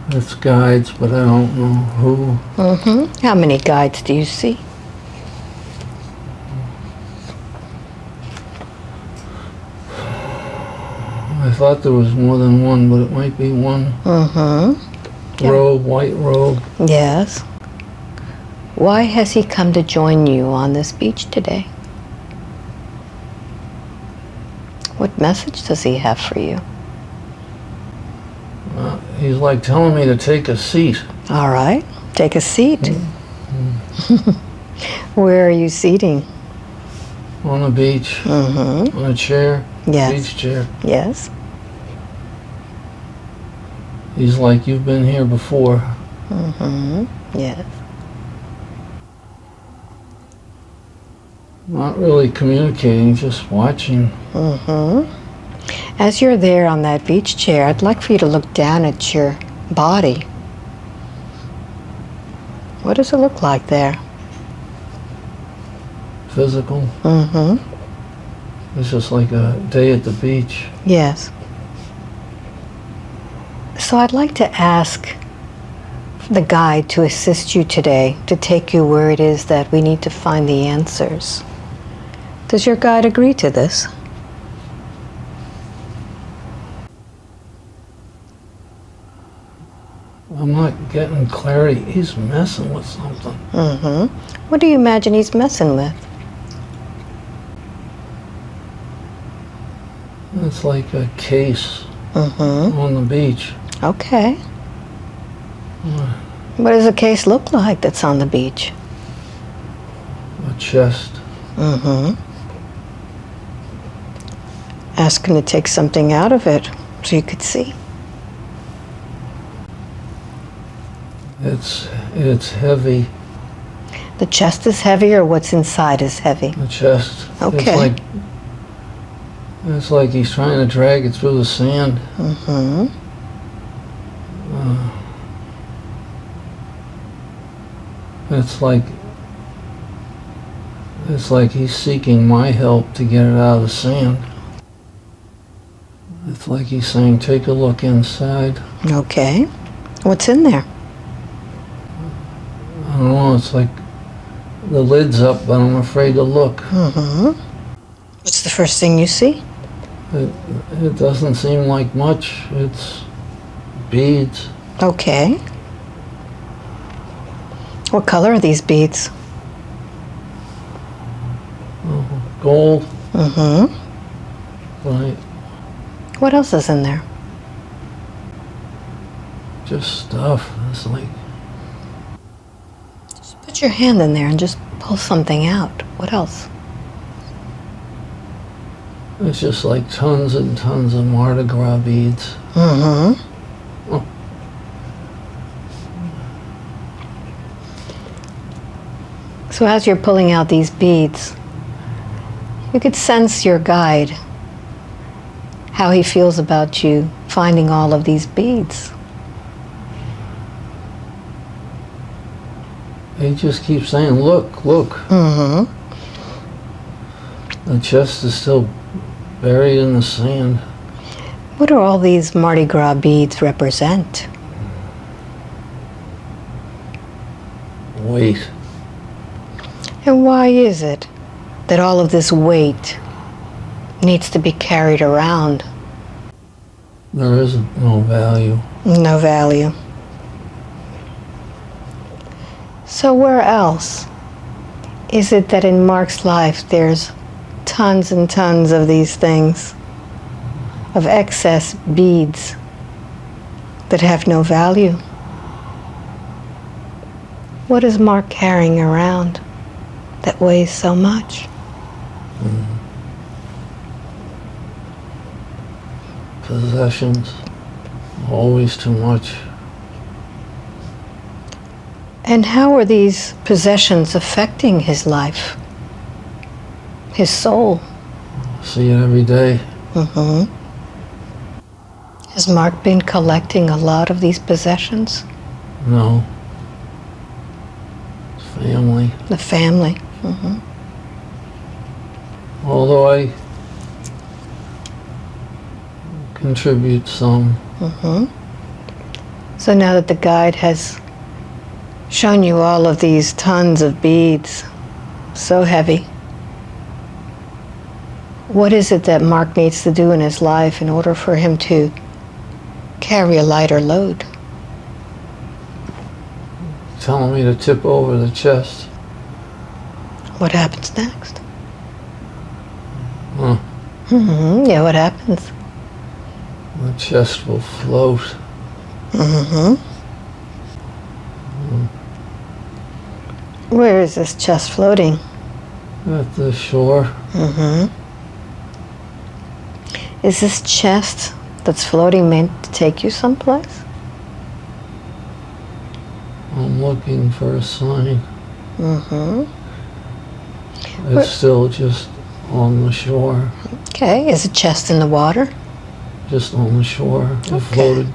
It's guides, but I don't know who. How many guides do you see? I thought there was more than one, but it might be one. Robe, white robe. Yes. Why has he come to join you on this beach today? What message does he have for you? He's like telling me to take a seat. All right, take a seat. Where are you seating? On the beach. On a chair. Yes. Beach chair. Yes. He's like, you've been here before. Yes. Not really communicating, just watching. As you're there on that beach chair, I'd like for you to look down at your body. What does it look like there? Physical. It's just like a day at the beach. Yes. So I'd like to ask the guide to assist you today, to take you where it is that we need to find the answers. Does your guide agree to this? I'm not getting clarity. He's messing with something. What do you imagine he's messing with? It's like a case on the beach. Okay. What does a case look like that's on the beach? A chest. Ask him to take something out of it so you could see. It's heavy. The chest is heavy, or what's inside is heavy? The chest. Okay. It's like he's trying to drag it through the sand. It's like he's seeking my help to get it out of the sand. It's like he's saying, take a look inside. Okay. What's in there? I don't know, it's like the lid's up, but I'm afraid to look. What's the first thing you see? It doesn't seem like much. It's beads. Okay. What color are these beads? Gold. Right. What else is in there? Just stuff. It's like, Just put your hand in there and just pull something out. What else? it's just like tons and tons of Mardi Gras beads. So as you're pulling out these beads, you could sense your guide, how he feels about you finding all of these beads. He just keeps saying, look, look. The chest is still buried in the sand. What do all these Mardi Gras beads represent? Weight. And why is it that all of this weight needs to be carried around? There is no value. No value. So where else is it that in Mark's life there's tons and tons of these things, of excess beads that have no value? What is Mark carrying around that weighs so much? Possessions. Always too much. And how are these possessions affecting his life, his soul? See it every day. Has Mark been collecting a lot of these possessions? No. Family. The family. Although I contribute some. So now that the guide has shown you all of these tons of beads, so heavy, what is it that Mark needs to do in his life in order for him to carry a lighter load? Telling me to tip over the chest. What happens next? Huh. Yeah, what happens? The chest will float. Where is this chest floating? At the shore. Is this chest that's floating meant to take you someplace? I'm looking for a sign. It's still just on the shore. Okay, is the chest in the water? Just on the shore. It floated.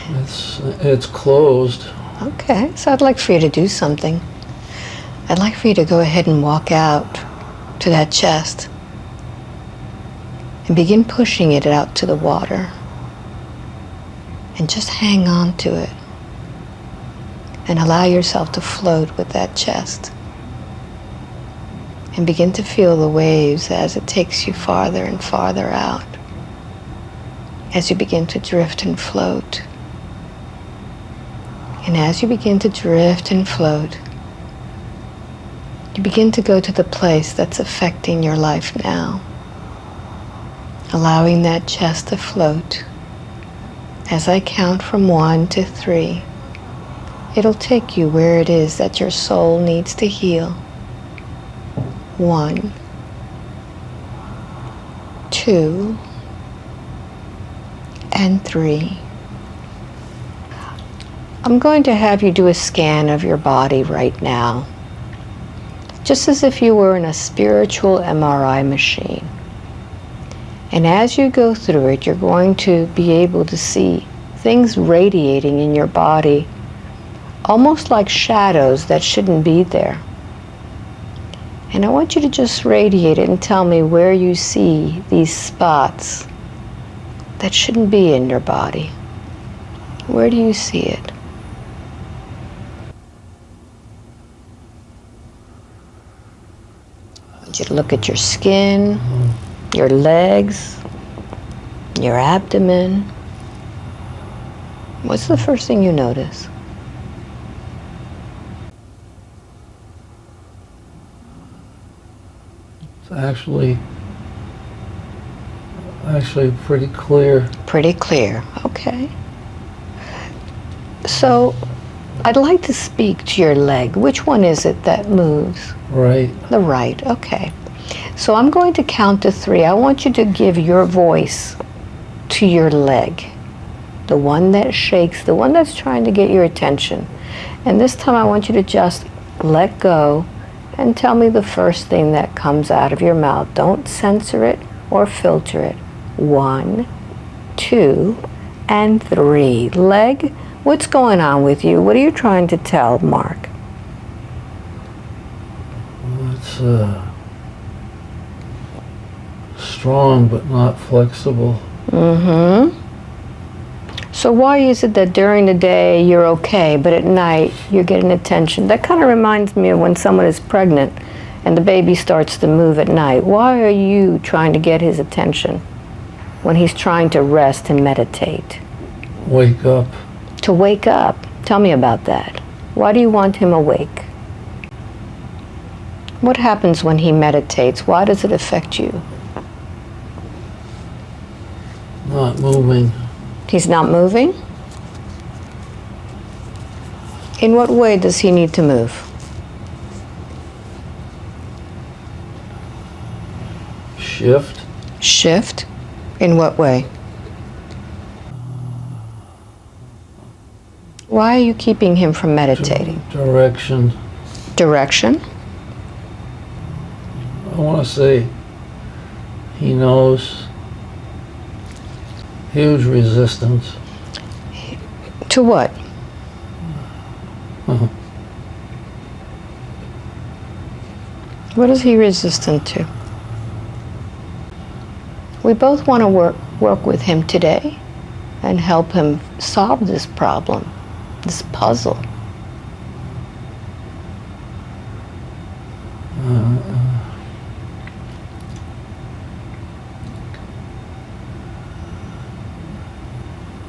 It's closed. Okay, so I'd like for you to do something. I'd like for you to go ahead and walk out to that chest and begin pushing it out to the water. And just hang on to it. And allow yourself to float with that chest. And begin to feel the waves as it takes you farther and farther out. As you begin to drift and float. And as you begin to drift and float, you begin to go to the place that's affecting your life now. Allowing that chest to float. As I count from 1 to 3, it'll take you where it is that your soul needs to heal. 1, 2, and 3. I'm going to have you do a scan of your body right now, just as if you were in a spiritual MRI machine. And as you go through it, you're going to be able to see things radiating in your body, almost like shadows that shouldn't be there. And I want you to just radiate it and tell me where you see these spots that shouldn't be in your body. Where do you see it? I want you to look at your skin, your legs, your abdomen. What's the first thing you notice? It's actually pretty clear. Pretty clear, okay. So, I'd like to speak to your leg. Which one is it that moves? Right. The right, okay. So I'm going to count to 3. I want you to give your voice to your leg. The one that shakes, the one that's trying to get your attention. And this time I want you to just let go and tell me the first thing that comes out of your mouth. Don't censor it or filter it. 1, 2, and 3. Leg, what's going on with you? What are you trying to tell Mark? It's strong but not flexible. So why is it that during the day you're okay, but at night you're getting attention? That kind of reminds me of when someone is pregnant and the baby starts to move at night. Why are you trying to get his attention when he's trying to rest and meditate? Wake up. To wake up. Tell me about that. Why do you want him awake? What happens when he meditates? Why does it affect you? Not moving. He's not moving? In what way does he need to move? Shift. Shift? In what way? Why are you keeping him from meditating? Direction. Direction? I want to say he knows. Huge resistance. To what? What is he resistant to? We both want to work with him today and help him solve this problem, this puzzle.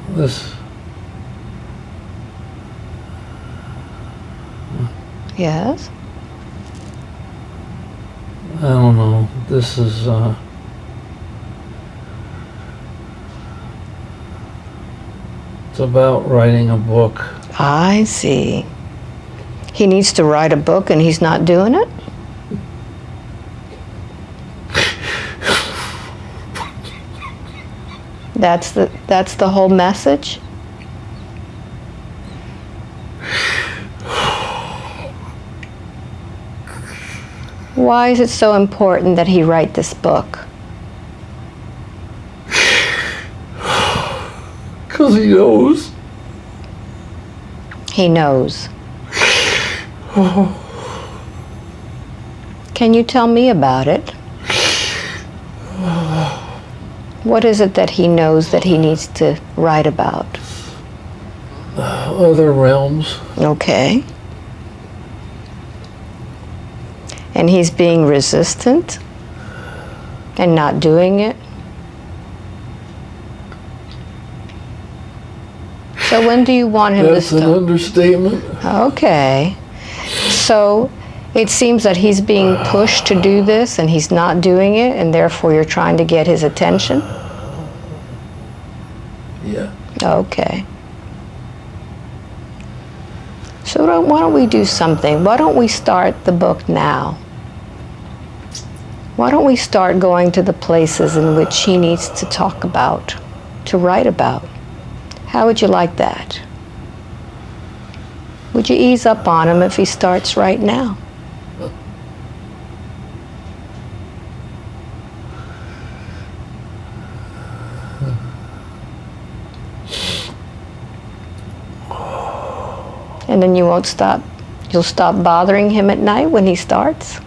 This. Yes? I don't know. This is, it's about writing a book. I see. He needs to write a book and he's not doing it? That's the whole message? Why is it so important that he write this book? Because he knows. He knows. Can you tell me about it? What is it that he knows that he needs to write about? Other realms. Okay. And he's being resistant and not doing it? So when do you want him to stop? That's an understatement. Okay. So it seems that he's being pushed to do this and he's not doing it, and therefore you're trying to get his attention? Yeah. Okay. So why don't we do something? Why don't we start the book now? Why don't we start going to the places in which he needs to talk about, to write about? How would you like that? Would you ease up on him if he starts right now? And then you won't stop. You'll stop bothering him at night when he starts?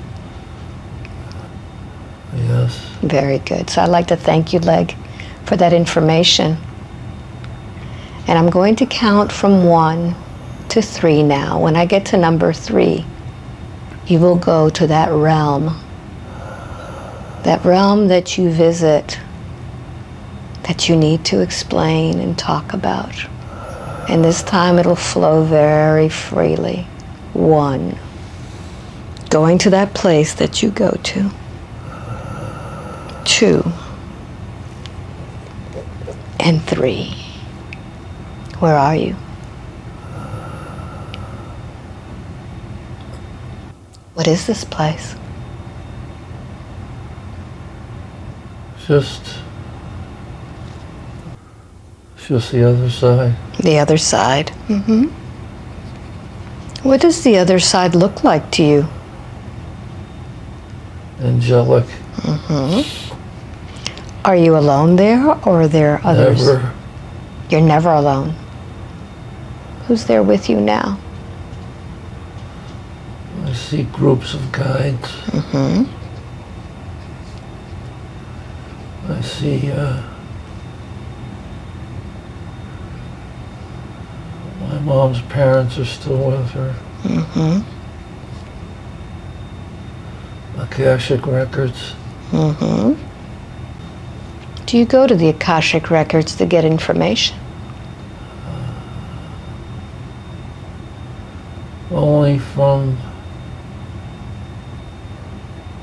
Yes. Very good. So I'd like to thank you, Leg, for that information. And I'm going to count from 1 to 3 now. When I get to number 3, you will go to that realm that you visit, that you need to explain and talk about. And this time it'll flow very freely. 1, going to that place that you go to. 2, and 3. Where are you? What is this place? Just the other side. The other side. Mm-hmm. What does the other side look like to you? Angelic. Mm-hmm. Are you alone there, or are there others? Never. You're never alone. Who's there with you now? I see groups of guides. Mm-hmm. I see my mom's parents are still with her. Mm-hmm. Akashic records. Mm-hmm. Do you go to the Akashic records to get information? Only from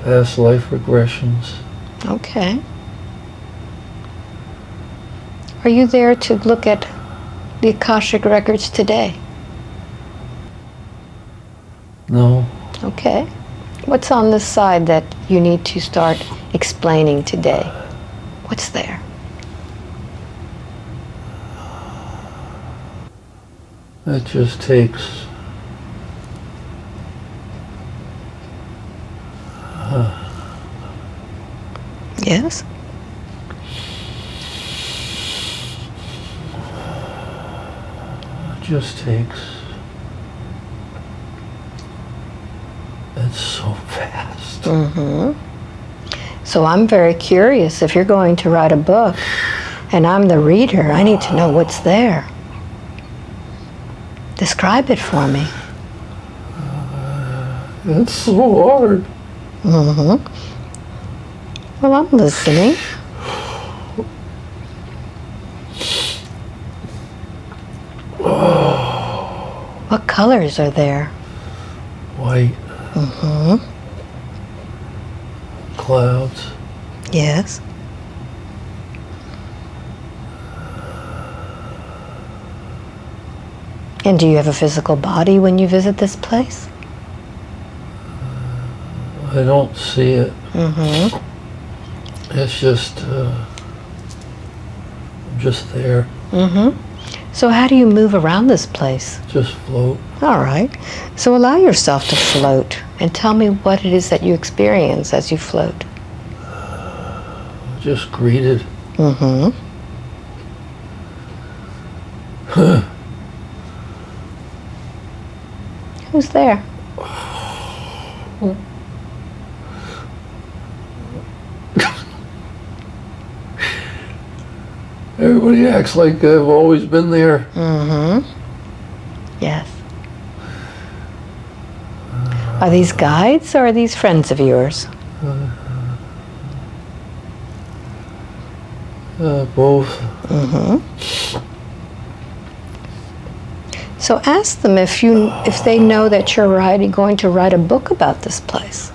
past life regressions. Okay. Are you there to look at the Akashic records today? No. Okay. What's on this side that you need to start explaining today? What's there? It just takes Yes? just takes. It's so fast. Mm-hmm. So I'm very curious, if you're going to write a book, And I'm the reader. I need to know what's there. Describe it for me. It's so hard. Mm-hmm. Well, I'm listening. What colors are there? White. Mm-hmm. Clouds. Yes. And do you have a physical body when you visit this place? I don't see it. Mm-hmm. It's just there. Mm-hmm. So how do you move around this place? Just float. All right. So allow yourself to float and tell me what it is that you experience as you float. Just greeted. Mm-hmm. Who's there? Everybody acts like I've always been there. Mm-hmm. Yes. Are these guides or are these friends of yours? Both. Mm-hmm. So ask them if they know that you're going to write a book about this place.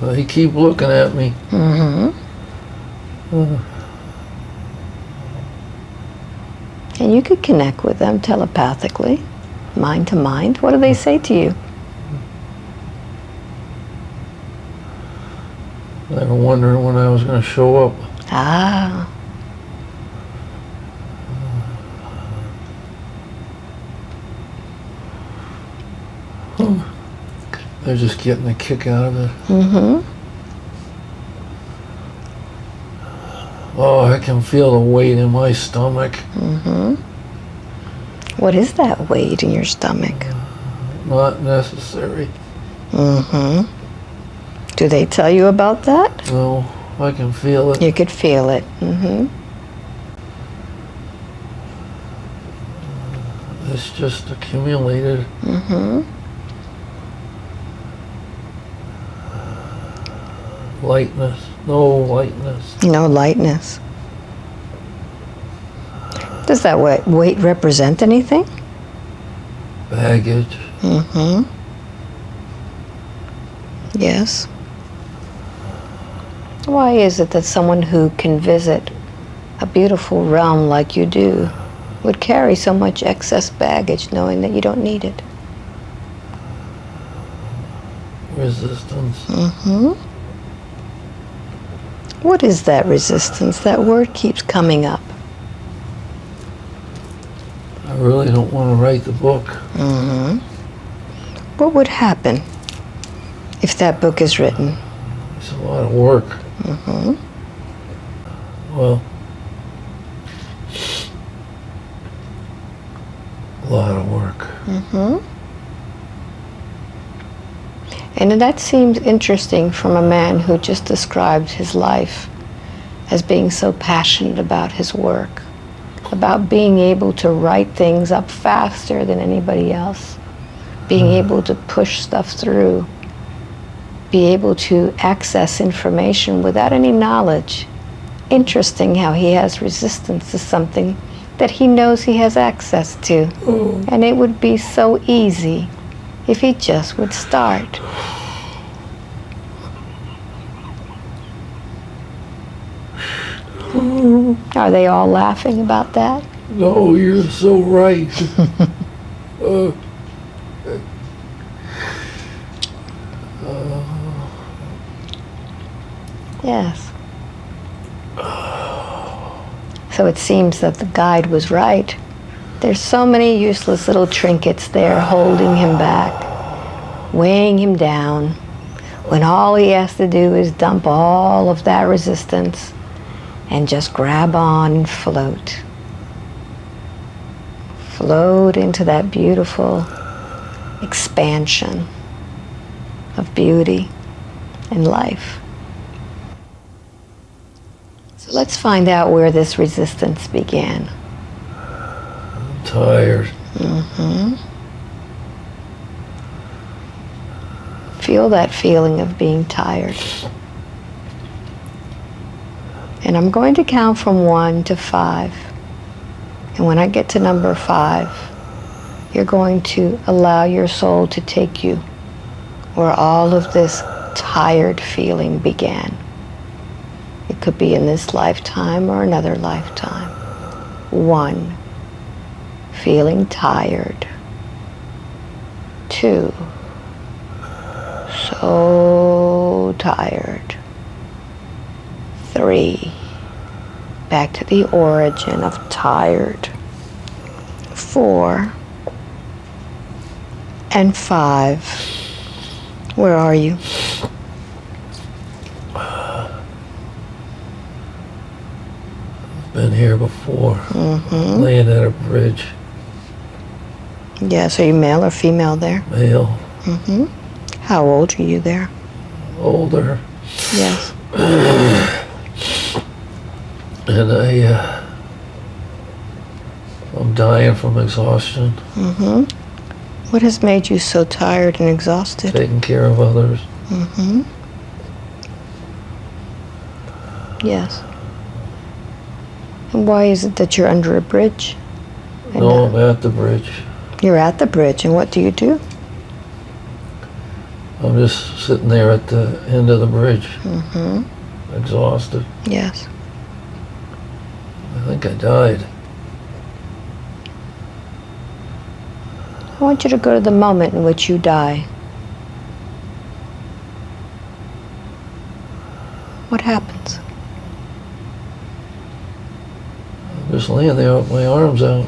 They keep looking at me. Mm-hmm. And you could connect with them telepathically, mind to mind. What do they say to you? They were wondering when I was going to show up. Ah. They're just getting a kick out of it. Mm-hmm. Oh, I can feel the weight in my stomach. Mm-hmm. What is that weight in your stomach? Not necessary. Mm-hmm. Do they tell you about that? No, I can feel it. You could feel it. Mm-hmm. It's just accumulated. Mm-hmm. Lightness. No lightness. No lightness. Does that weight represent anything? Baggage. Mm-hmm. Yes. Why is it that someone who can visit a beautiful realm like you do would carry so much excess baggage knowing that you don't need it? Resistance. Mm-hmm. What is that resistance? That word keeps coming up. I really don't want to write the book. Mm-hmm. What would happen if that book is written? It's a lot of work. Mm-hmm. Well, a lot of work. Mm-hmm. And that seems interesting from a man who just described his life as being so passionate about his work, about being able to write things up faster than anybody else, being able to push stuff through, be able to access information without any knowledge. Interesting how he has resistance to something that he knows he has access to. And it would be so easy if he just would start. Are they all laughing about that? No, you're so right. Yes. So it seems that the guide was right. There's so many useless little trinkets there holding him back, weighing him down, when all he has to do is dump all of that resistance and just grab on and float. Float into that beautiful expansion of beauty and life. So let's find out where this resistance began. I'm tired. Feel that feeling of being tired. And I'm going to count from 1 to 5. And when I get to number 5, you're going to allow your soul to take you where all of this tired feeling began. It could be in this lifetime or another lifetime. 1, feeling tired. 2, so tired. 3, back to the origin of tired. 4, and 5. Where are you? Been here before. Laying at a bridge. Yes, are you male or female there? Male. How old are you there? Older. Yes. And I'm dying from exhaustion. What has made you so tired and exhausted? Taking care of others. Yes. And why is it that you're under a bridge? And No, I'm at the bridge. You're at the bridge, and what do you do? I'm just sitting there at the end of the bridge. Exhausted. Yes. I think I died. I want you to go to the moment in which you die. What happens? I'm just laying there with my arms out.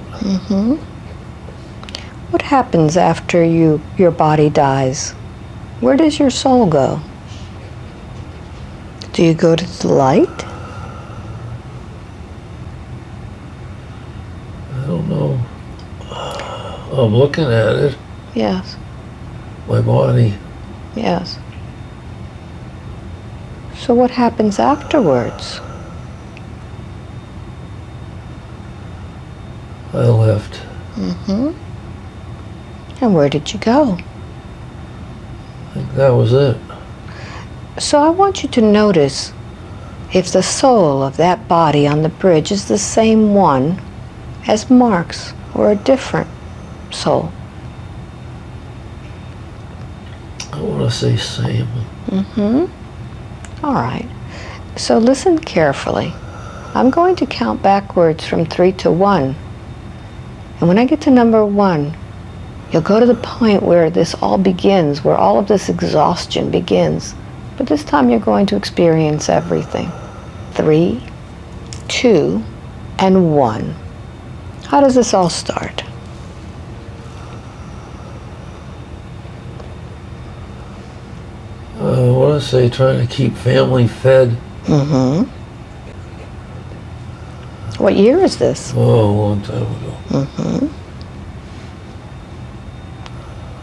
What happens after your body dies? Where does your soul go? Do you go to the light? I don't know. I'm looking at it. Yes. My body. Yes. So what happens afterwards? I left. And where did you go? I think that was it. So I want you to notice if the soul of that body on the bridge is the same one as Mark's or a different soul. I want to say same. All right. So listen carefully. I'm going to count backwards from 3 to 1. And when I get to number 1, you'll go to the point where this all begins, where all of this exhaustion begins. But this time you're going to experience everything. 3, 2, and 1. How does this all start? I want to say trying to keep family fed. What year is this? Oh, a long time ago.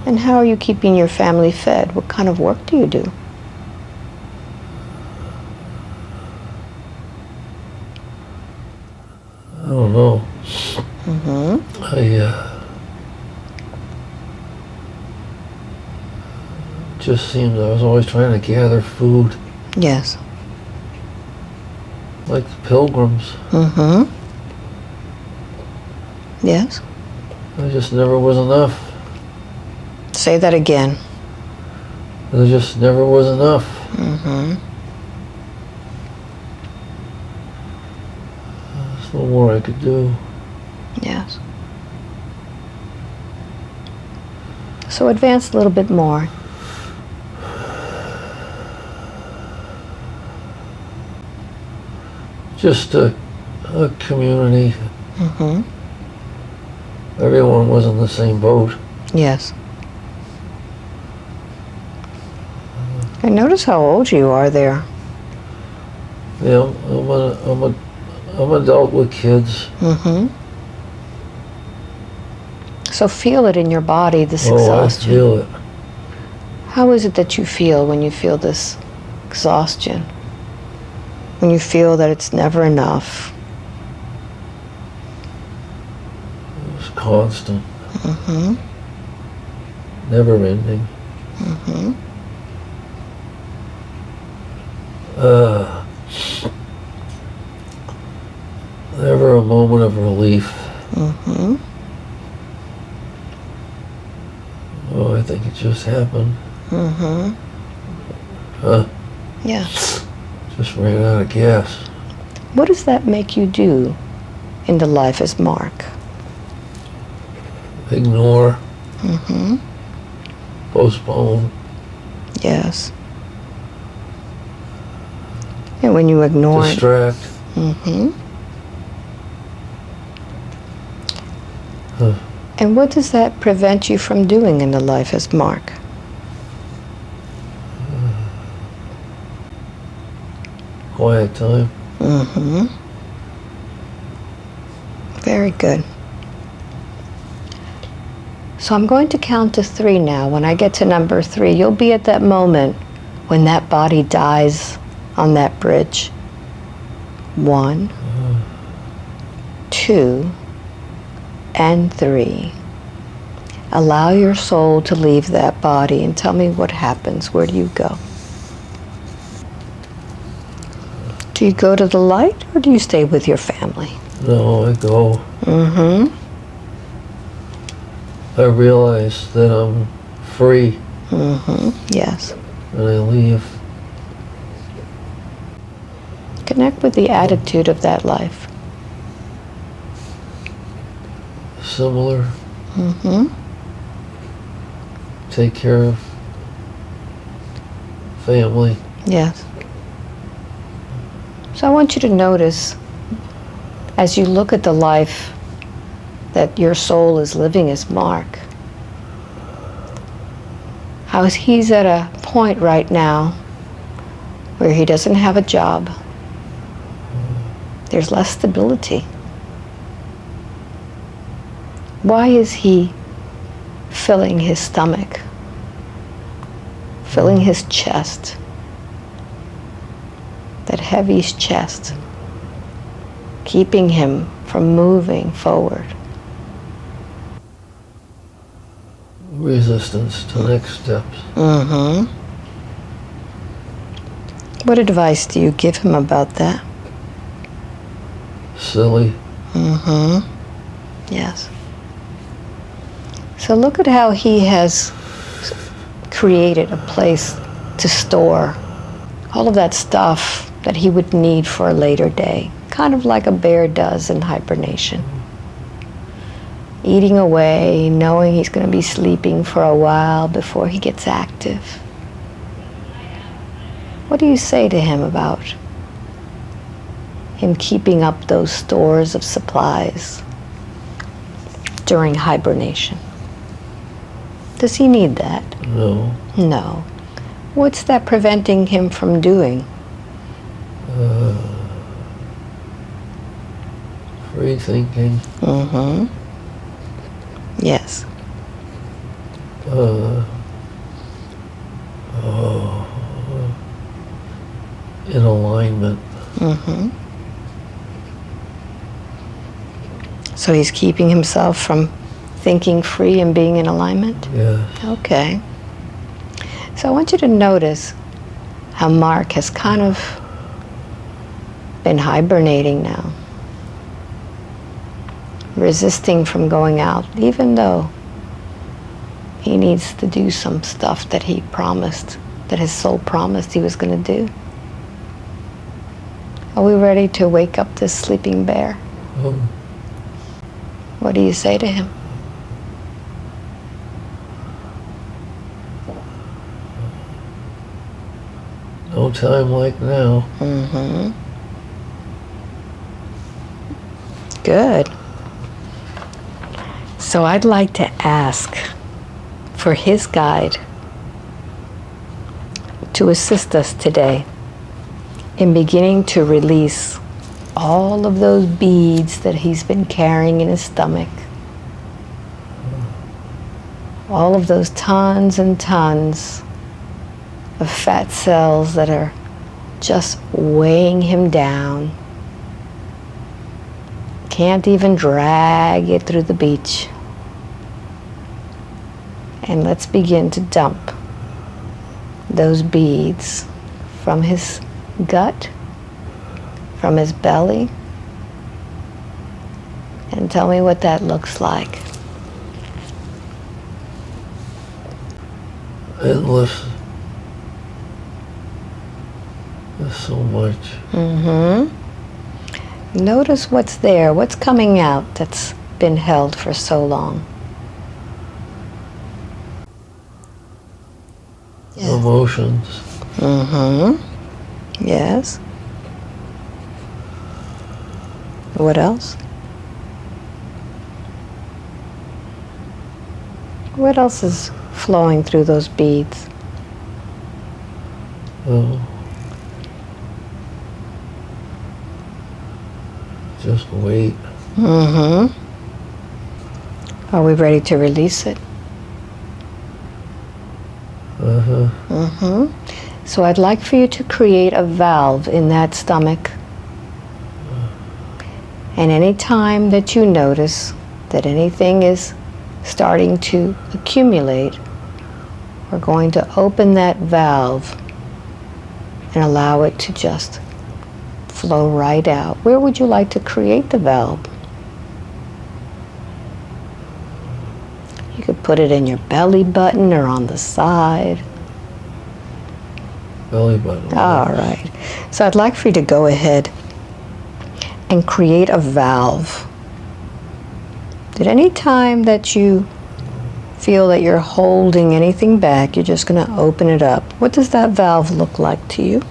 And how are you keeping your family fed? What kind of work do you do? I don't know. Just seems I was always trying to gather food. Yes. Like the pilgrims. Yes. There just never was enough. Say that again. There just never was enough. There's no more I could do. Yes. So advance a little bit more. Just a community. Everyone was in the same boat. Yes. And notice how old you are there. Yeah, I'm adult with kids. So feel it in your body, this Oh, exhaustion. I feel it. How is it that you feel when you feel this exhaustion? When you feel that it's never enough. It was constant. Mm-hmm. Never ending. Mm-hmm. Never a moment of relief. Mm-hmm. Oh, I think it just happened. Mm-hmm. Huh? Yeah. Just ran out of gas. What does that make you do in the life as Mark? Ignore. Mm-hmm. Postpone. Yes. And when you ignore it. Distract. Mm-hmm. Huh. And what does that prevent you from doing in the life as Mark? Quiet time. Mm-hmm. Very good. So I'm going to count to 3 now. When I get to number 3, you'll be at that moment when that body dies on that bridge. 1, 2, and 3. Allow your soul to leave that body and tell me what happens. Where do you go? Do you go to the light or do you stay with your family? No, I go. Mm-hmm. I realize that I'm free. Mm-hmm. Yes. And I leave. Connect with the attitude of that life. Similar. Mm-hmm. Take care of family. Yes. So I want you to notice, as you look at the life that your soul is living as Mark, how he's at a point right now where he doesn't have a job. There's less stability. Why is he filling his stomach, filling his chest, that heavy chest, keeping him from moving forward? Resistance to next steps. Mm-hmm. What advice do you give him about that? Silly. Mm-hmm. Yes. So look at how he has created a place to store all of that stuff that he would need for a later day, kind of like a bear does in hibernation. Eating away, knowing he's going to be sleeping for a while before he gets active. What do you say to him about him keeping up those stores of supplies during hibernation? Does he need that? No. No. What's that preventing him from doing? Free thinking. Mm-hmm. Yes. In alignment. Mm-hmm. So he's keeping himself from thinking free and being in alignment? Yes. Okay. So I want you to notice how Mark has kind of been hibernating now, resisting from going out, even though he needs to do some stuff that he promised, that his soul promised he was going to do. Are we ready to wake up this sleeping bear? Oh. What do you say to him? No time like now. Mm-hmm. Good. So I'd like to ask for his guide to assist us today in beginning to release all of those beads that he's been carrying in his stomach. All of those tons and tons of fat cells that are just weighing him down. Can't even drag it through the beach. And let's begin to dump those beads from his gut, from his belly. And tell me what that looks like. Endless. There's so much. Notice what's there, what's coming out that's been held for so long. Yes. Emotions. Yes. What else? What else is flowing through those beads? Oh. Just wait. Are we ready to release it? So I'd like for you to create a valve in that stomach. And any time that you notice that anything is starting to accumulate, we're going to open that valve and allow it to just flow right out. Where would you like to create the valve? You could put it in your belly button or on the side. Belly button. All right. So I'd like for you to go ahead and create a valve. At any time that you feel that you're holding anything back, you're just going to open it up. What does that valve look like to you?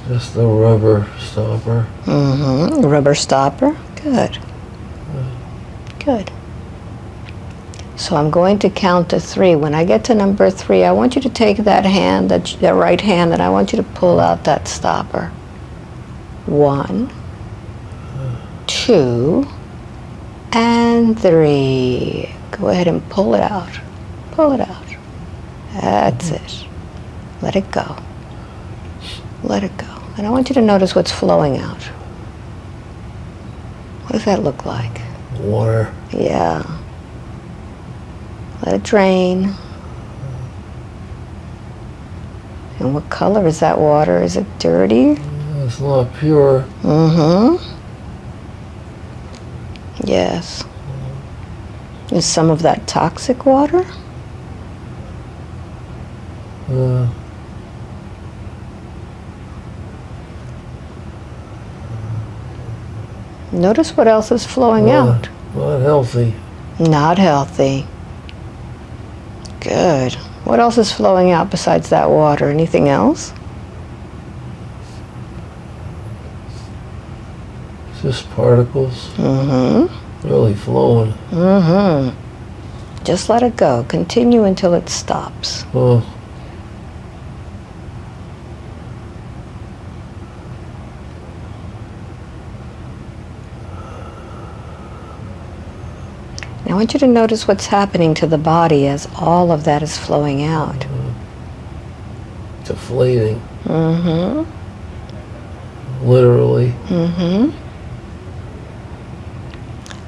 Just a rubber stopper. Rubber stopper. Good. Good. So I'm going to count to 3. When I get to number 3, I want you to take that hand, that right hand, and I want you to pull out that stopper. 1, 2, and 3. Go ahead and pull it out. Pull it out. That's it. Let it go. Let it go. And I want you to notice what's flowing out. What does that look like? Water. Yeah. Let it drain. And what color is that water? Is it dirty? It's not pure. Yes. Is some of that toxic water? Notice what else is flowing out. Not healthy. Not healthy. Good. What else is flowing out besides that water? Anything else? Just particles. Really flowing. Just let it go. Continue until it stops. I want you to notice what's happening to the body as all of that is flowing out. Deflating. Literally.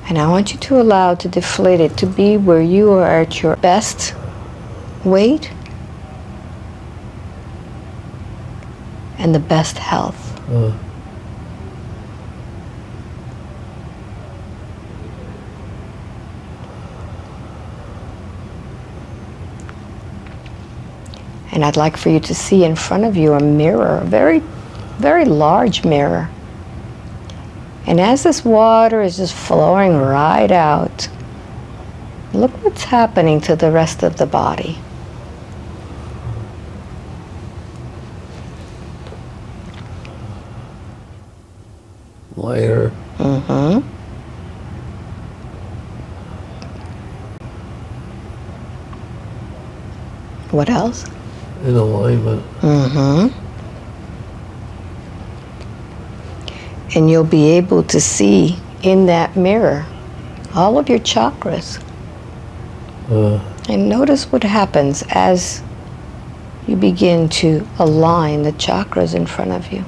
And I want you to allow to deflate it to be where you are at your best weight and the best health. And I'd like for you to see in front of you a mirror, a very, very large mirror. And as this water is just flowing right out, look what's happening to the rest of the body. Lighter. What else? In alignment. And you'll be able to see in that mirror all of your chakras. And notice what happens as you begin to align the chakras in front of you.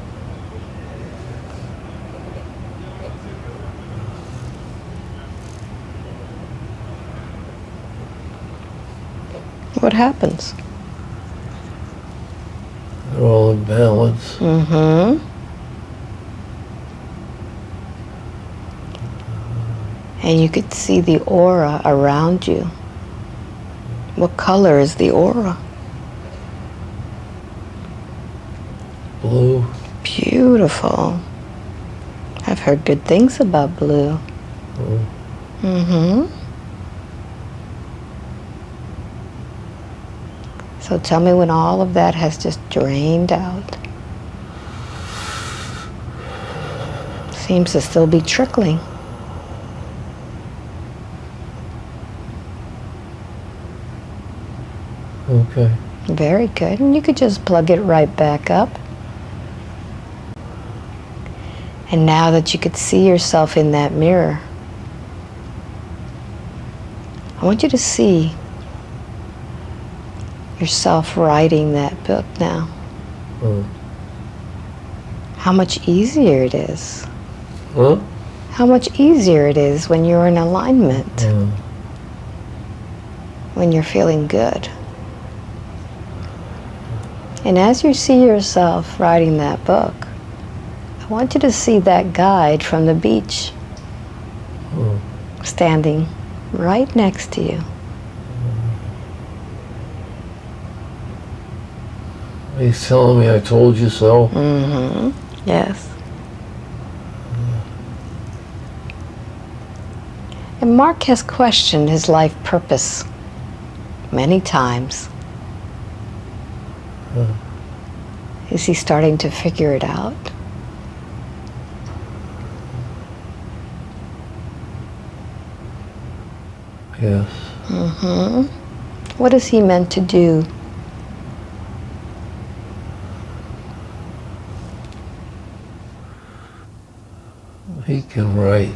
What happens? They're all in balance. Mm-hmm. And you could see the aura around you. What color is the aura? Blue. Beautiful. I've heard good things about blue. Oh. Mm-hmm. So tell me when all of that has just drained out. Seems to still be trickling. Okay. Very good. And you could just plug it right back up. And now that you could see yourself in that mirror, I want you to see yourself writing that book now. Oh. How much easier it is. Huh? How much easier it is when you're in alignment, when you're feeling good. And as you see yourself writing that book, I want you to see that guide from the beach standing right next to you. He's telling me I told you so. Mm-hmm. Yes. And Mark has questioned his life purpose many times. Is he starting to figure it out? Yes. Mm-hmm. What is he meant to do? He can write.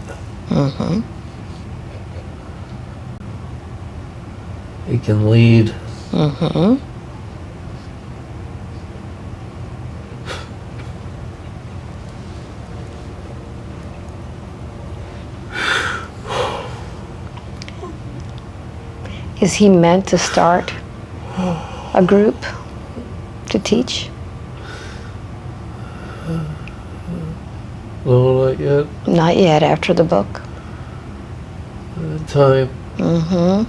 Mm-hmm. He can lead. Mm-hmm. Is he meant to start a group to teach? No, not yet. Not yet, after the book. Time. Mm-hmm.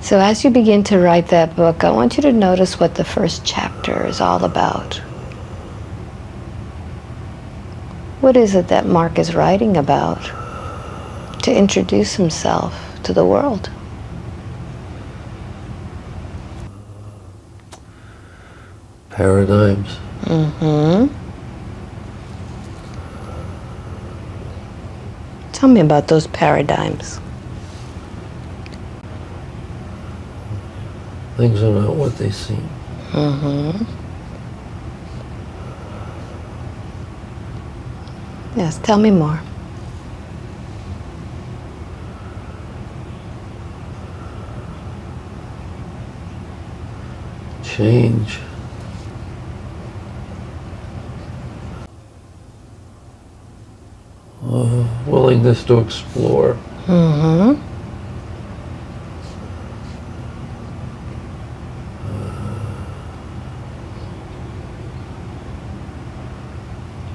So as you begin to write that book, I want you to notice what the first chapter is all about. What is it that Mark is writing about to introduce himself to the world? Paradigms. Mm-hmm. Tell me about those paradigms. Things are not what they seem. Mm-hmm. Yes, tell me more. Change. Willingness to explore. Mm-hmm.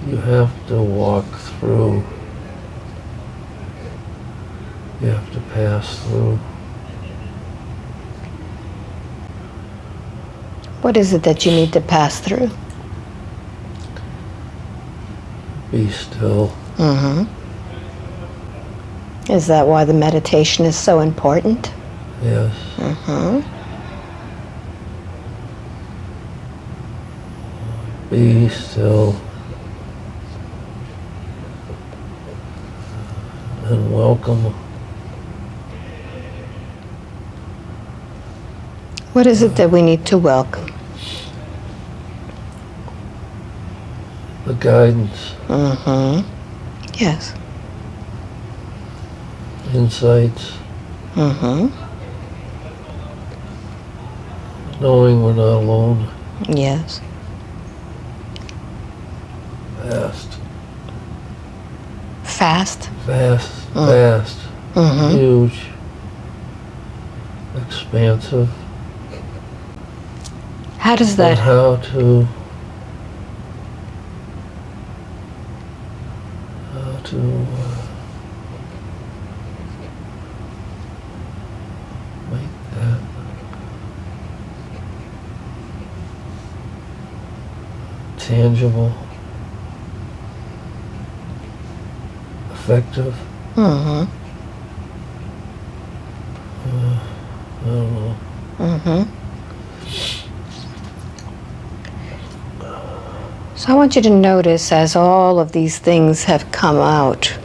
You have to walk through. You have to pass through. What is it that you need to pass through? Be still. Mm-hmm. Is that why the meditation is so important? Yes. Mm-hmm. Be still. And welcome. What is it that we need to welcome? the guidance, Yes. insights, Mm-hmm. knowing we're not alone. Yes. Vast. Fast. Vast. Huge. Expansive. How does And that... how to make that tangible, effective. Mm-hmm. I don't know. Mm-hmm. So I want you to notice, as all of these things have come out,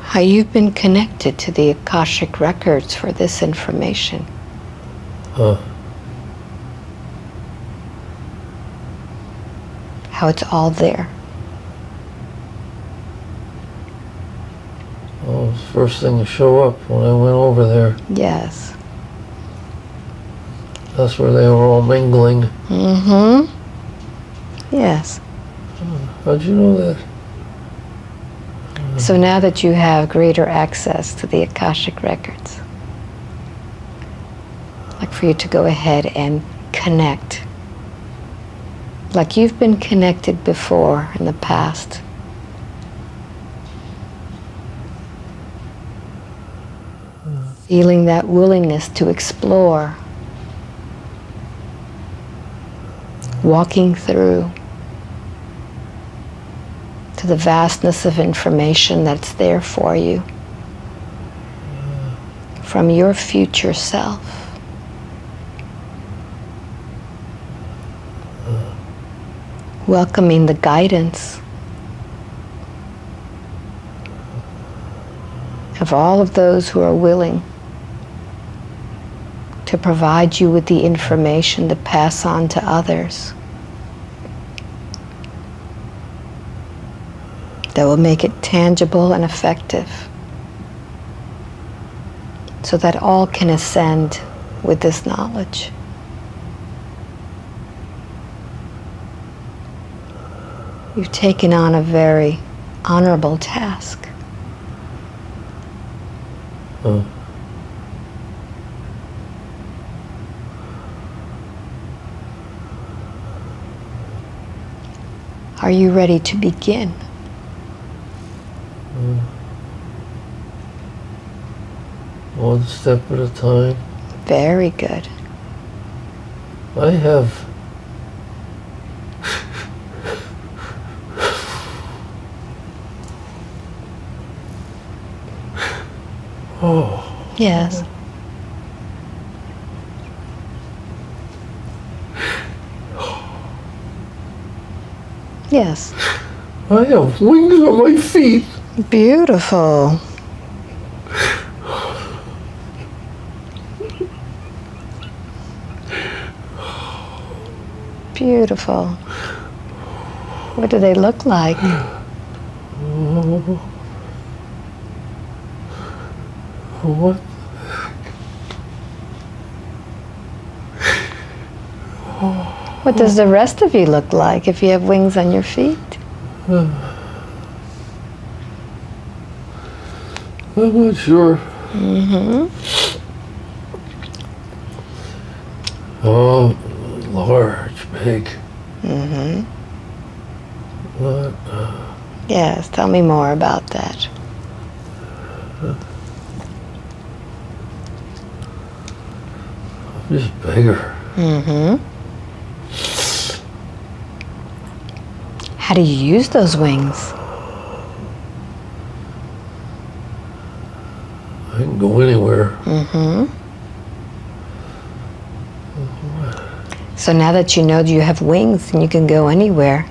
how you've been connected to the Akashic records for this information. Huh. How it's all there. Well, it was the first thing to show up when I went over there. Yes. That's where they were all mingling. Mm-hmm. Yes. How'd you know that? So now that you have greater access to the Akashic records, I'd like for you to go ahead and connect. Like you've been connected before in the past. Feeling that willingness to explore. Walking through to the vastness of information that's there for you from your future self. Welcoming the guidance of all of those who are willing to provide you with the information to pass on to others that will make it tangible and effective so that all can ascend with this knowledge. You've taken on a very honorable task. Are you ready to begin? One step at a time. Very good. I have Yes. Yes. I have wings on my feet. Beautiful. Beautiful. What do they look like? What? What does the rest of you look like if you have wings on your feet? I'm not sure. Oh, large, big. What? Yes, tell me more about that. Just bigger. How do you use those wings? I can go anywhere. So now that you know you have wings and you can go anywhere,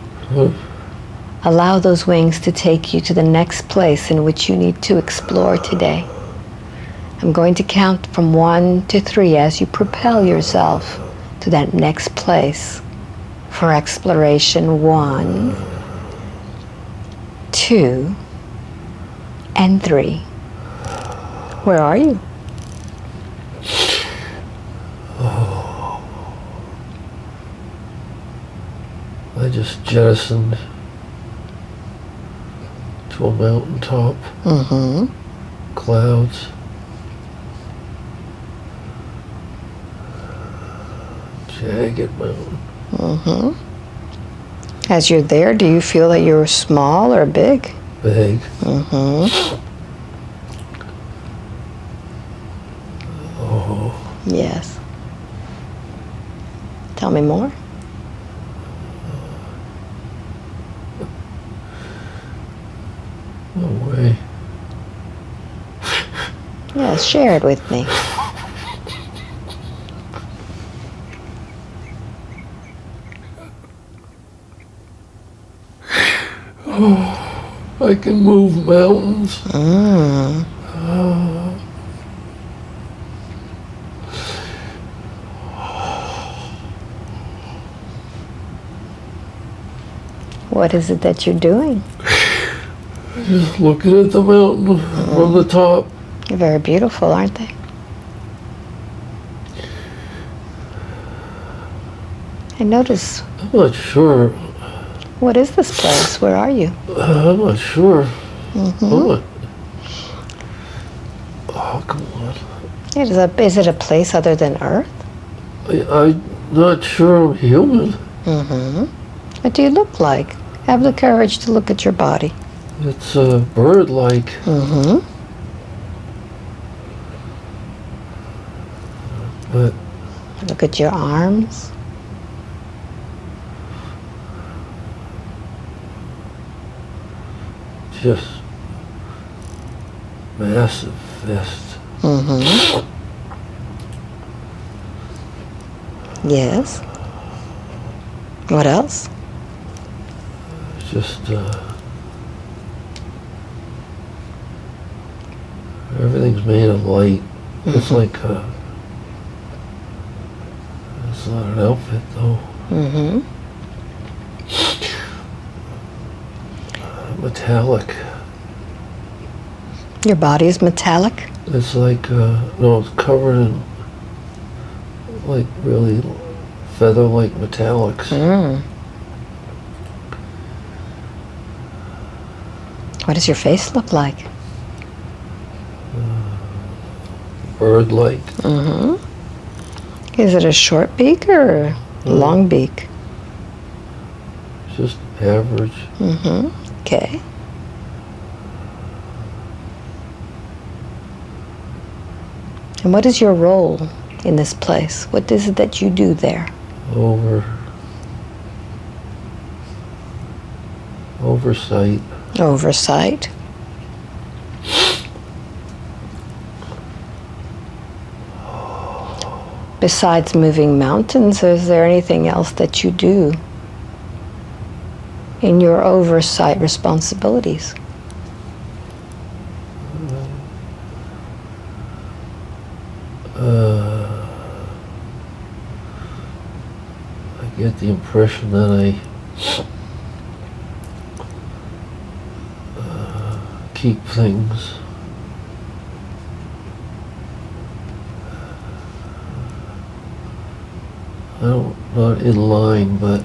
allow those wings to take you to the next place in which you need to explore today. I'm going to count from 1 to 3 as you propel yourself to that next place for exploration. 1, 2, and 3. Where are you? I just jettisoned to a mountaintop. Clouds. Jagged mountain. As you're there, do you feel that you're small or big? Big. Yes. Tell me more. No way. Yes, share it with me. I can move mountains. What is it that you're doing? Just looking at the mountain from the top. They're very beautiful, aren't they? And notice, I'm not sure. what is this place? Where are you? I'm not sure. Oh, come on. Is it a place other than Earth? I'm not sure I'm human. What do you look like? Have the courage to look at your body. It's bird-like. But Look at your arms. just massive fist. Yes. What else? It's just everything's made of light. It's like it's not an outfit though. Metallic. Your body is metallic? It's like no, it's covered in like really feather-like metallics. What does your face look like? Bird-like. Is it a short beak or a long beak? Just average. Okay. And what is your role in this place? What is it that you do there? Oversight. Oversight. Besides moving mountains, is there anything else that you do in your oversight responsibilities? I get the impression that I keep things not in line, but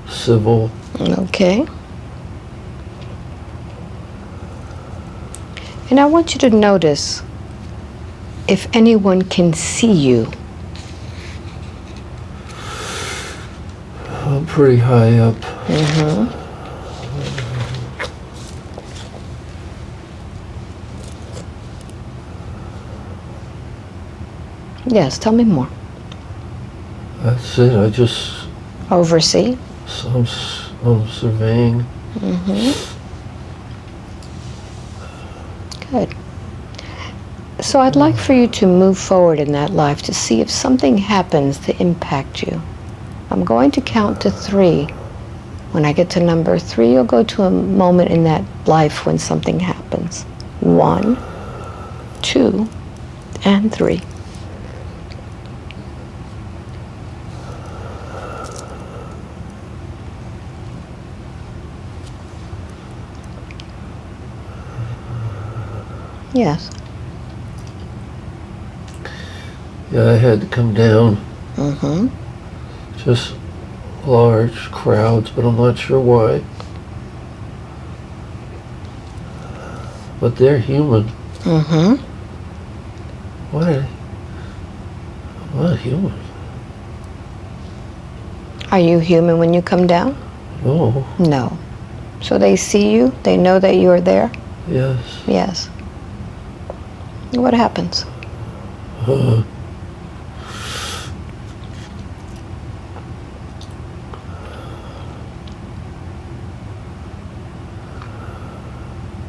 civil. Okay. And I want you to notice if anyone can see you. I'm pretty high up. Yes, tell me more. That's it. I just Oversee? I'm surveying. Good. So I'd like for you to move forward in that life to see if something happens to impact you. I'm going to count to 3. When I get to number 3, you'll go to a moment in that life when something happens. 1, 2, and 3. Yes. Yeah, I had to come down. Mm-hmm. Just large crowds, but I'm not sure why. But they're human. Mm-hmm. Why? I'm not human. Are you human when you come down? No. No. So they see you? They know that you're there? Yes. Yes. What happens?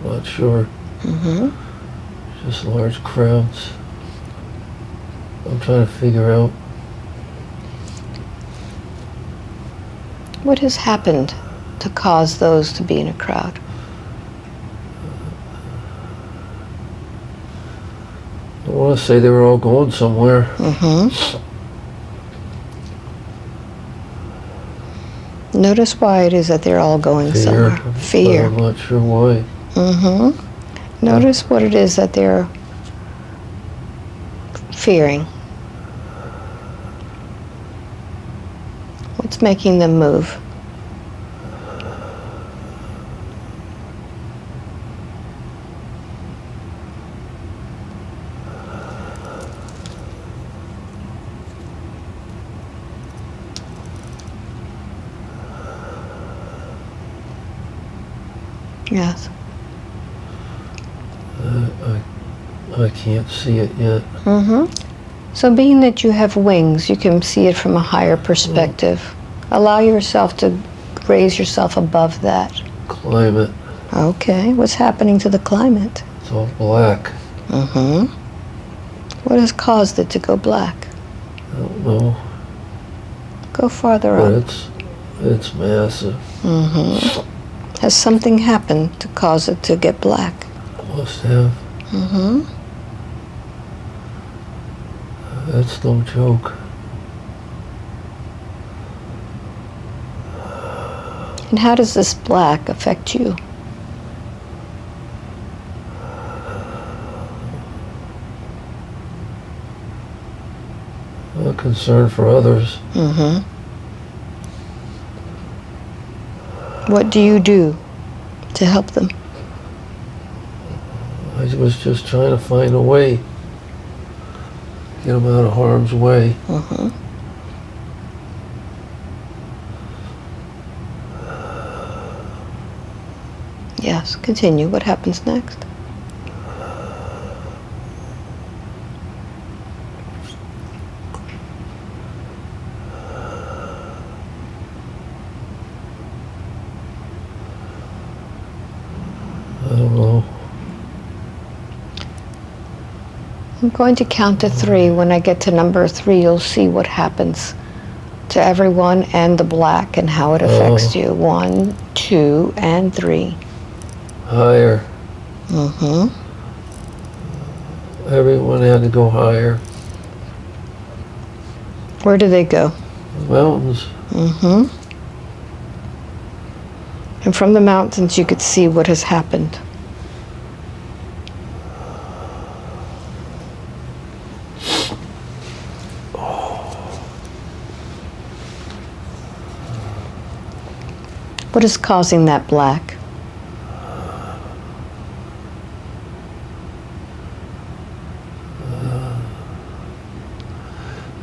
Not sure. Mm-hmm. Just large crowds. I'm trying to figure out. What has happened to cause those to be in a crowd? I want to say they were all going somewhere. Mm-hmm. Notice why it is that they're all going somewhere. Fear. I'm not sure why. Mm-hmm. Notice what it is that they're fearing. What's making them move? Yes. I can't see it yet. Mm-hmm. So being that you have wings, you can see it from a higher perspective. Allow yourself to raise yourself above that. Climate. Okay. What's happening to the climate? It's all black. Mm-hmm. What has caused it to go black? I don't know. Go farther But up. it's massive. Mm-hmm. Has something happened to cause it to get black? Must have. Mm-hmm. That's no joke. And how does this black affect you? A concern for others. Mm-hmm. What do you do to help them? I was just trying to find a way. Get them out of harm's way. Mm-hmm. Yes, continue. What happens next? I don't know. I'm going to count to 3. When I get to number 3, you'll see what happens to everyone and the black and how it affects you. 1, 2, and 3. Higher. Mm-hmm. Everyone had to go higher. Where do they go? The mountains. Mm-hmm. And from the mountains, you could see what has happened. What is causing that black?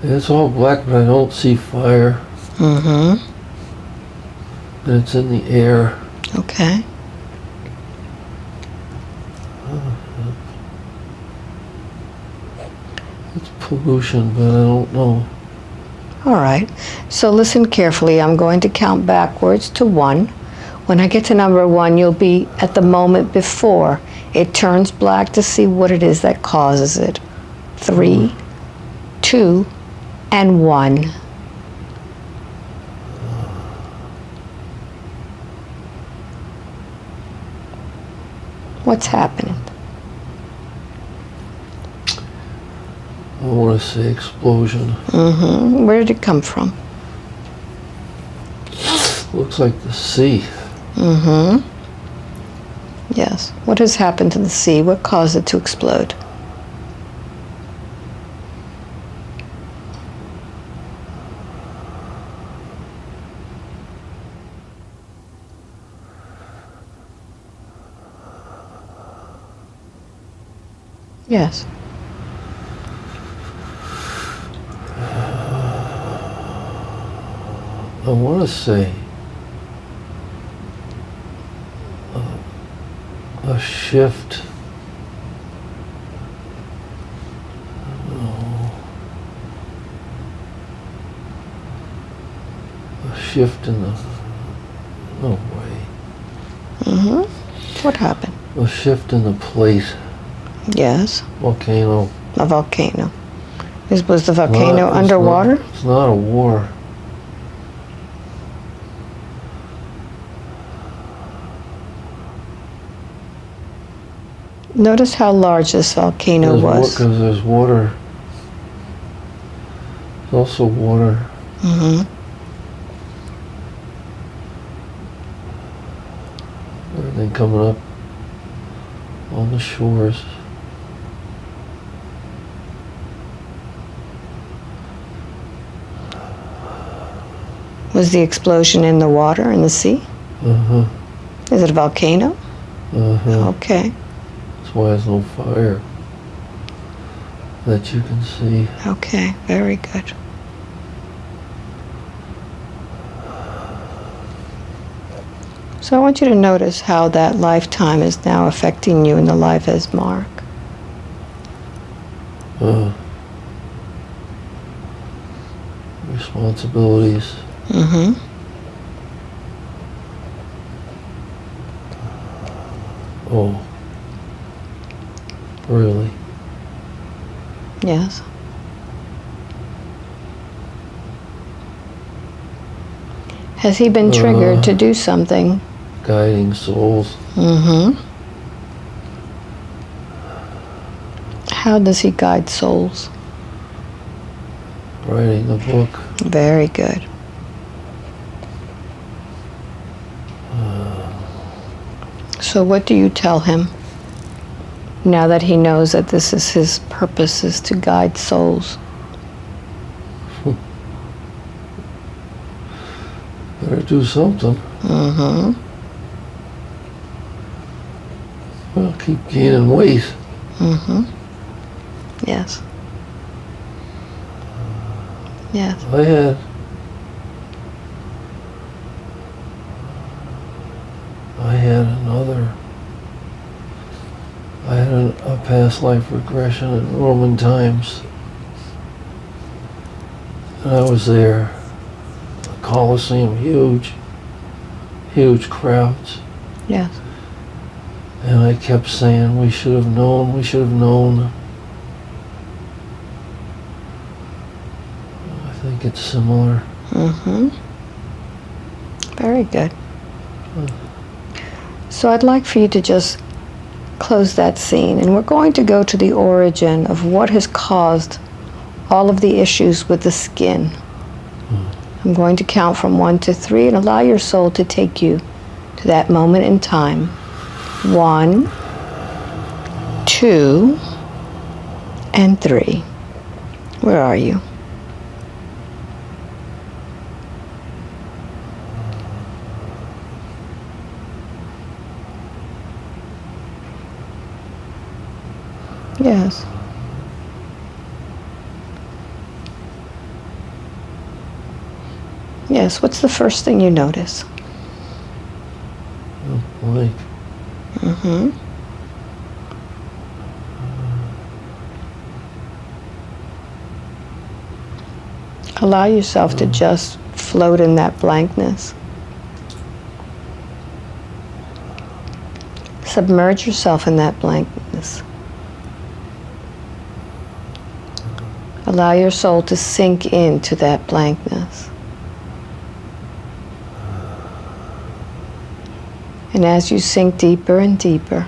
It's all black, but I don't see fire. Mm-hmm. And it's in the air. Okay. It's pollution, but I don't know. All right. So listen carefully. I'm going to count backwards to 1. When I get to number 1, you'll be at the moment before it turns black to see what it is that causes it. 3, 2, and 1. What's happening? I want to say explosion. Mm-hmm. Where did it come from? Looks like the sea. Mm-hmm. Yes. What has happened to the sea? What caused it to explode? Yes. I want to say a shift. A shift in the... No way. Mm-hmm. What happened? A shift in the plate. Yes. Volcano. A volcano. Was the volcano underwater? It's not a war. Notice how large this volcano was. Because there's water. There's also water. Mm-hmm. Everything coming up on the shores. Was the explosion in the water, in the sea? Uh-huh. Is it a volcano? Uh-huh. Okay. That's why there's no fire that you can see. Okay, very good. So I want you to notice how that lifetime is now affecting you in the life as Mark. Responsibilities. Mm-hmm. Oh. Really? Yes. Has he been triggered to do something? Guiding souls. Mm-hmm. How does he guide souls? Writing a book. Very good. So what do you tell him now that he knows that this is his purpose, is to guide souls? Better do something. Mm-hmm. Well, keep gaining weight. Mm-hmm. Yes. Yes. I had a past life regression in Roman times. And I was there. The Colosseum, huge crowds. Yes. And I kept saying, we should have known. I think it's similar. Mm-hmm. Very good. So I'd like for you to just close that scene, and we're going to go to the origin of what has caused all of the issues with the skin. I'm going to count from 1 to 3 and allow your soul to take you to that moment in time. 1, 2, and 3. Where are you? Yes. Yes, what's the first thing you notice? Blank. Mm-hmm. Allow yourself to just float in that blankness. Submerge yourself in that blankness. Allow your soul to sink into that blankness. And as you sink deeper and deeper,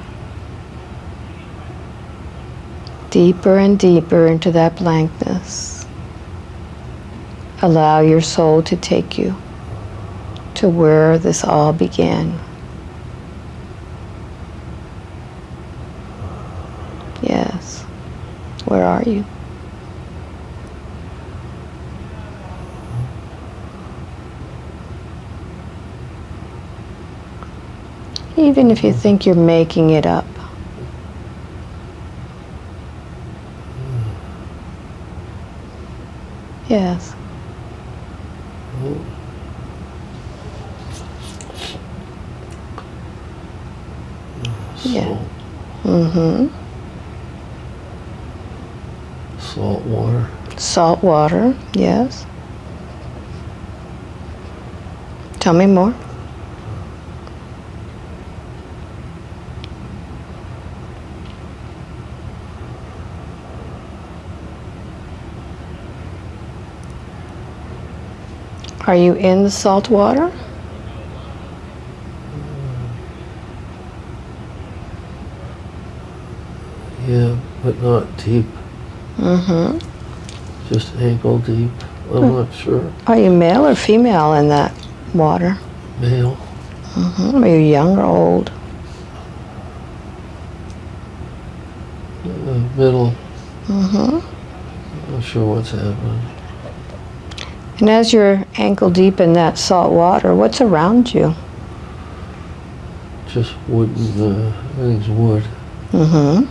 Deeper and deeper into that blankness. Allow your soul to take you to where this all began. Yes. Where are you? Even if you think you're making it up. Yes. Yeah. Mm-hmm. Salt water. Salt water, yes. Tell me more. Are you in the salt water? Yeah, but not deep. Mm-hmm. Just ankle deep. I'm not sure. Are you male or female in that water? Male. Mm-hmm. Are you young or old? Middle. Mm-hmm. Not sure what's happening. And as you're ankle deep in that salt water, what's around you? Just wooden, everything's wood. Mm-hmm.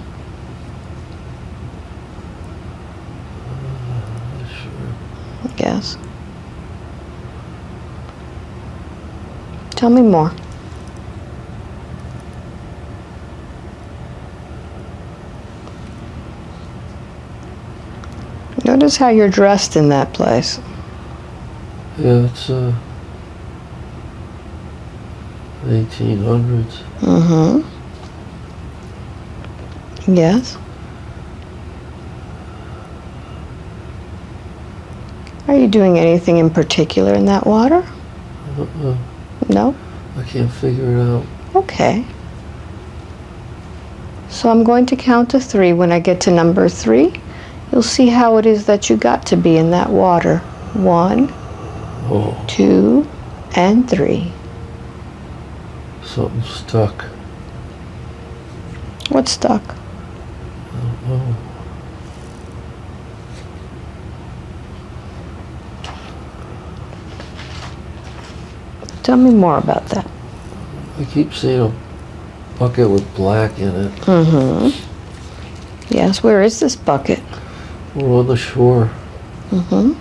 Not sure. Yes. Tell me more. Notice how you're dressed in that place. Yeah, it's 1800s. Mm-hmm. Yes. Are you doing anything in particular in that water? No? I can't figure it out. Okay. So I'm going to count to 3. When I get to number 3, you'll see how it is that you got to be in that water. 1, 2, and 3. Something's stuck. What's stuck? I don't know. Tell me more about that. I keep seeing a bucket with black in it. Mm-hmm. Yes, where is this bucket? We're on the shore. Mm-hmm.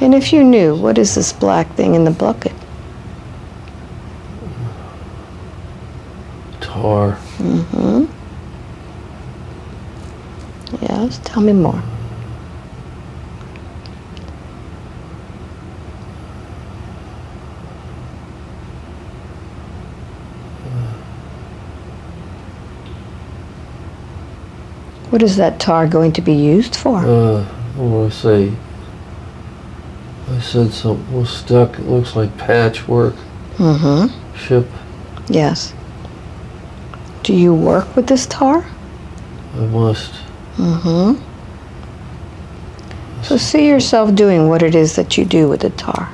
And if you knew, what is this black thing in the bucket? Tar. Mm-hmm. Yes, tell me more. What is that tar going to be used for? I want to say, I said something was stuck. It looks like patchwork. Mm-hmm. Ship. Yes. Do you work with this tar? I must. Mm-hmm. So see yourself doing what it is that you do with the tar.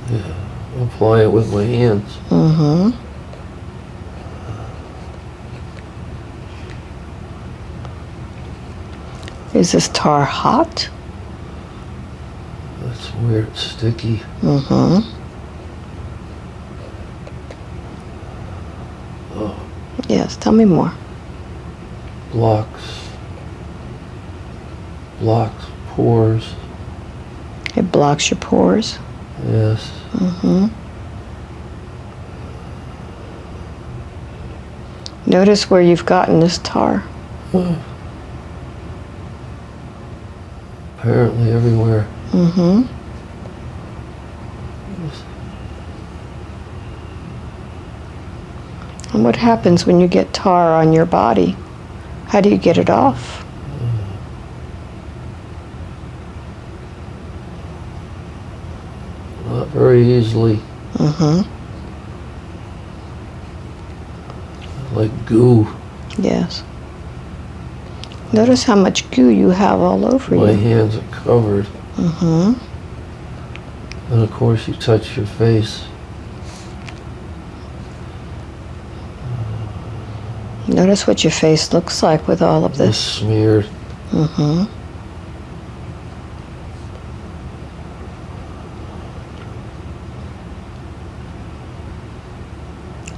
Yeah. Apply it with my hands. Mm-hmm. Is this tar hot? That's weird. It's sticky. Mm-hmm. Oh. Yes, tell me more. Blocks. Pores. It blocks your pores. Yes. Mm-hmm. Notice where you've gotten this tar. Apparently everywhere. Mm-hmm. And what happens when you get tar on your body? How do you get it off? Not very easily. Mm-hmm. Like goo. Yes. Notice how much goo you have all over My you. hands are covered. Mm-hmm. And of course you touch your face. Notice what your face looks like with all of It's this. smeared. Mm-hmm.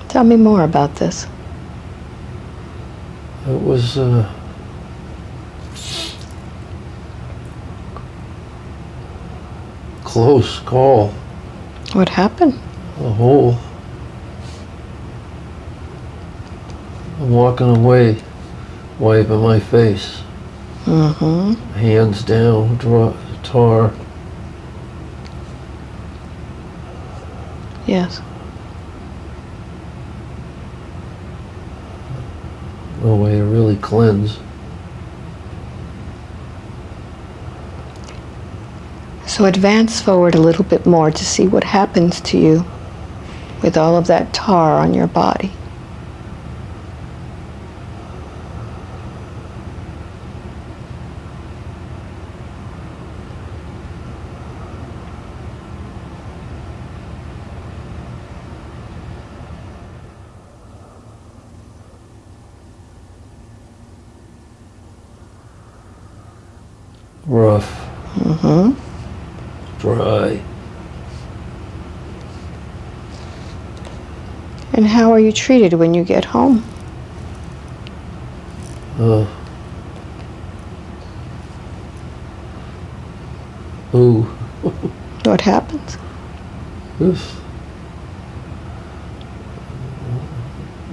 Tell me more about this. It was close call. What happened? A hole. I'm walking away, wiping my face. Mm-hmm. Hands down, tar. Yes. No way to really cleanse. So advance forward a little bit more to see what happens to you with all of that tar on your body. Rough. Mm-hmm. Dry. And how are you treated when you get home? Ooh. What happens? This.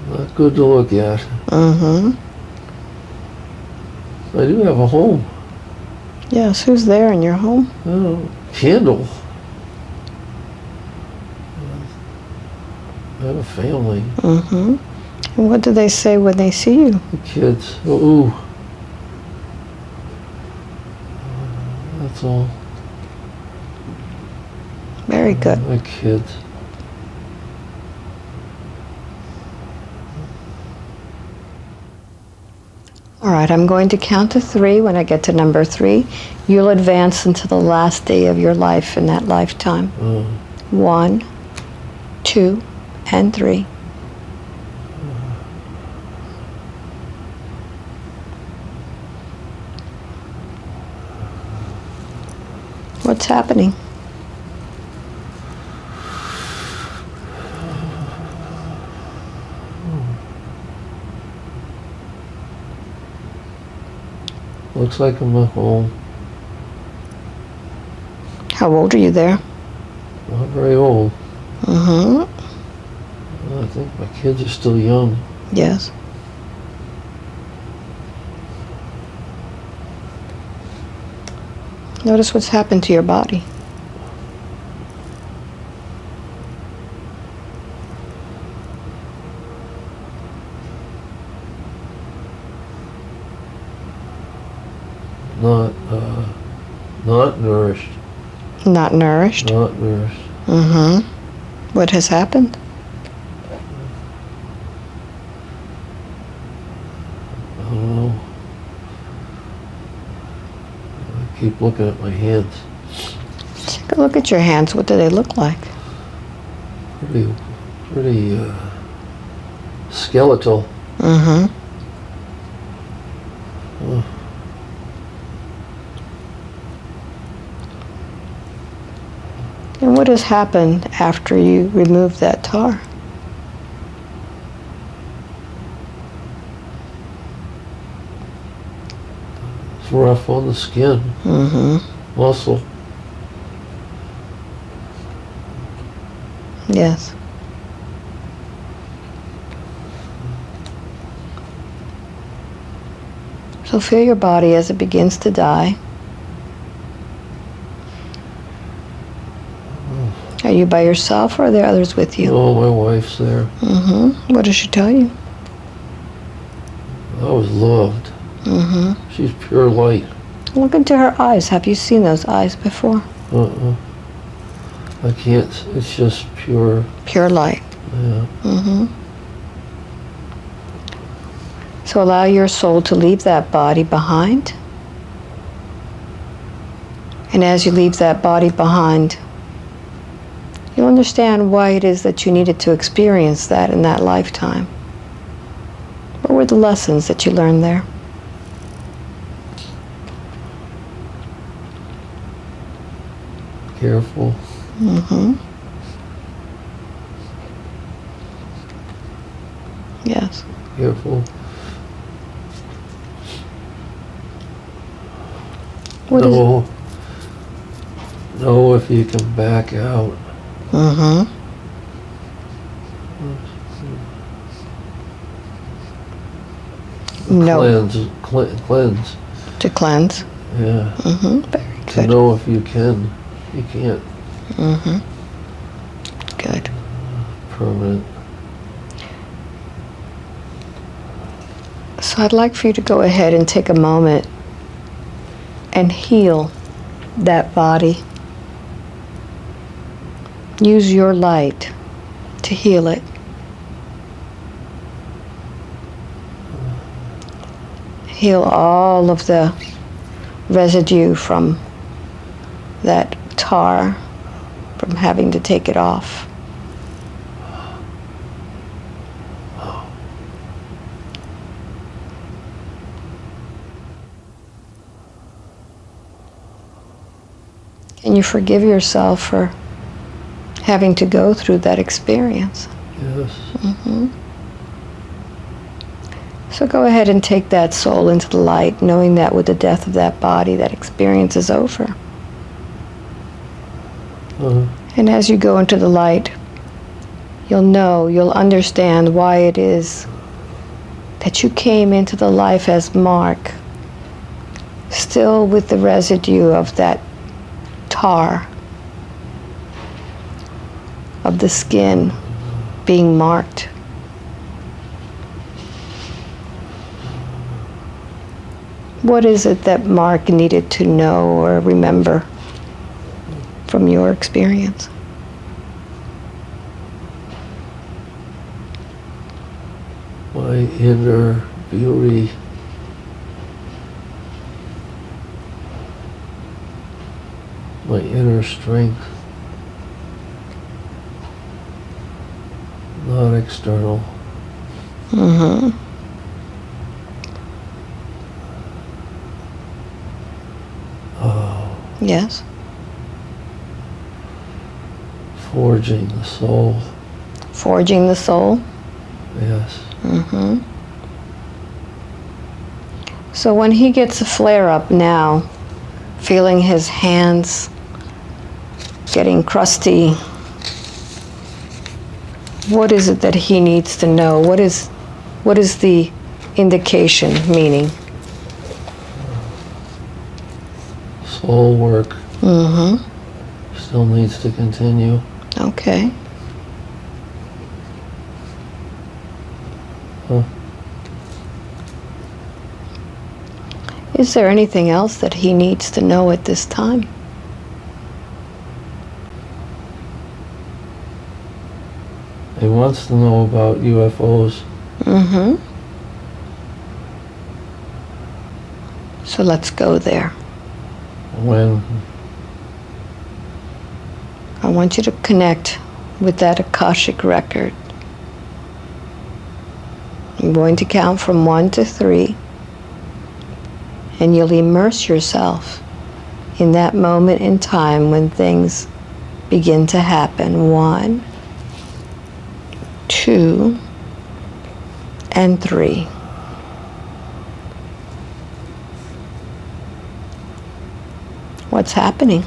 Not good to look at. Mm-hmm. I do have a home. Yes, who's there in your home? Oh, candle. I have a family. Mm-hmm. And what do they say when they see you? The kids. Ooh. That's all. Very good. My kids. All right, I'm going to count to 3. When I get to number 3, you'll advance into the last day of your life in that lifetime. 1, 2, and 3. What's happening? Looks like I'm at home. How old are you there? Not very old. Mm-hmm. I think my kids are still young. Yes. Notice what's happened to your body. Not nourished. Not nourished. Not nourished. Mm-hmm. What has happened? I don't know. I keep looking at my hands. Take a look at your hands. What do they look like? Pretty skeletal. Mm-hmm. And what has happened after you remove that tar? It's rough on the skin. Mm-hmm. Muscle. Yes. So feel your body as it begins to die. Are you by yourself or are there others with you? Oh, my wife's there. Mm-hmm. What does she tell you? I was loved. Mm-hmm. She's pure light. Look into her eyes. Have you seen those eyes before? I can't. It's just pure. Pure light. Yeah. Mm-hmm. So allow your soul to leave that body behind. And as you leave that body behind, you'll understand why it is that you needed to experience that in that lifetime. What were the lessons that you learned there? Careful. Mm-hmm. Yes. Careful. Know if you can back out. Mm-hmm. No. Cleanse. To cleanse. Yeah. Mm-hmm. Very good. To know if you can. You can't. Mm-hmm. Good. Permanent. So I'd like for you to go ahead and take a moment and heal that body. Use your light to heal it. Heal all of the residue from that tar, from having to take it off. Can you forgive yourself for having to go through that experience? Yes. Mm-hmm. So go ahead and take that soul into the light, knowing that with the death of that body, that experience is over. And as you go into the light, you'll understand why it is that you came into the life as Mark, still with the residue of that tar, of the skin being marked. What is it that Mark needed to know or remember from your experience? My inner beauty. My inner strength. Not external. Mm-hmm. Yes. Forging the soul. Forging the soul. Yes. Mm-hmm. So when he gets a flare-up now, feeling his hands getting crusty, what is it that he needs to know? What is the indication, meaning? Soul work. Mm-hmm. Still needs to continue. Okay. Is there anything else that he needs to know at this time? He wants to know about UFOs. Mm-hmm. So let's go there. When? I want you to connect with that Akashic record. I'm going to count from 1 to 3, and you'll immerse yourself in that moment in time when things begin to happen. 1, 2, and 3. What's happening?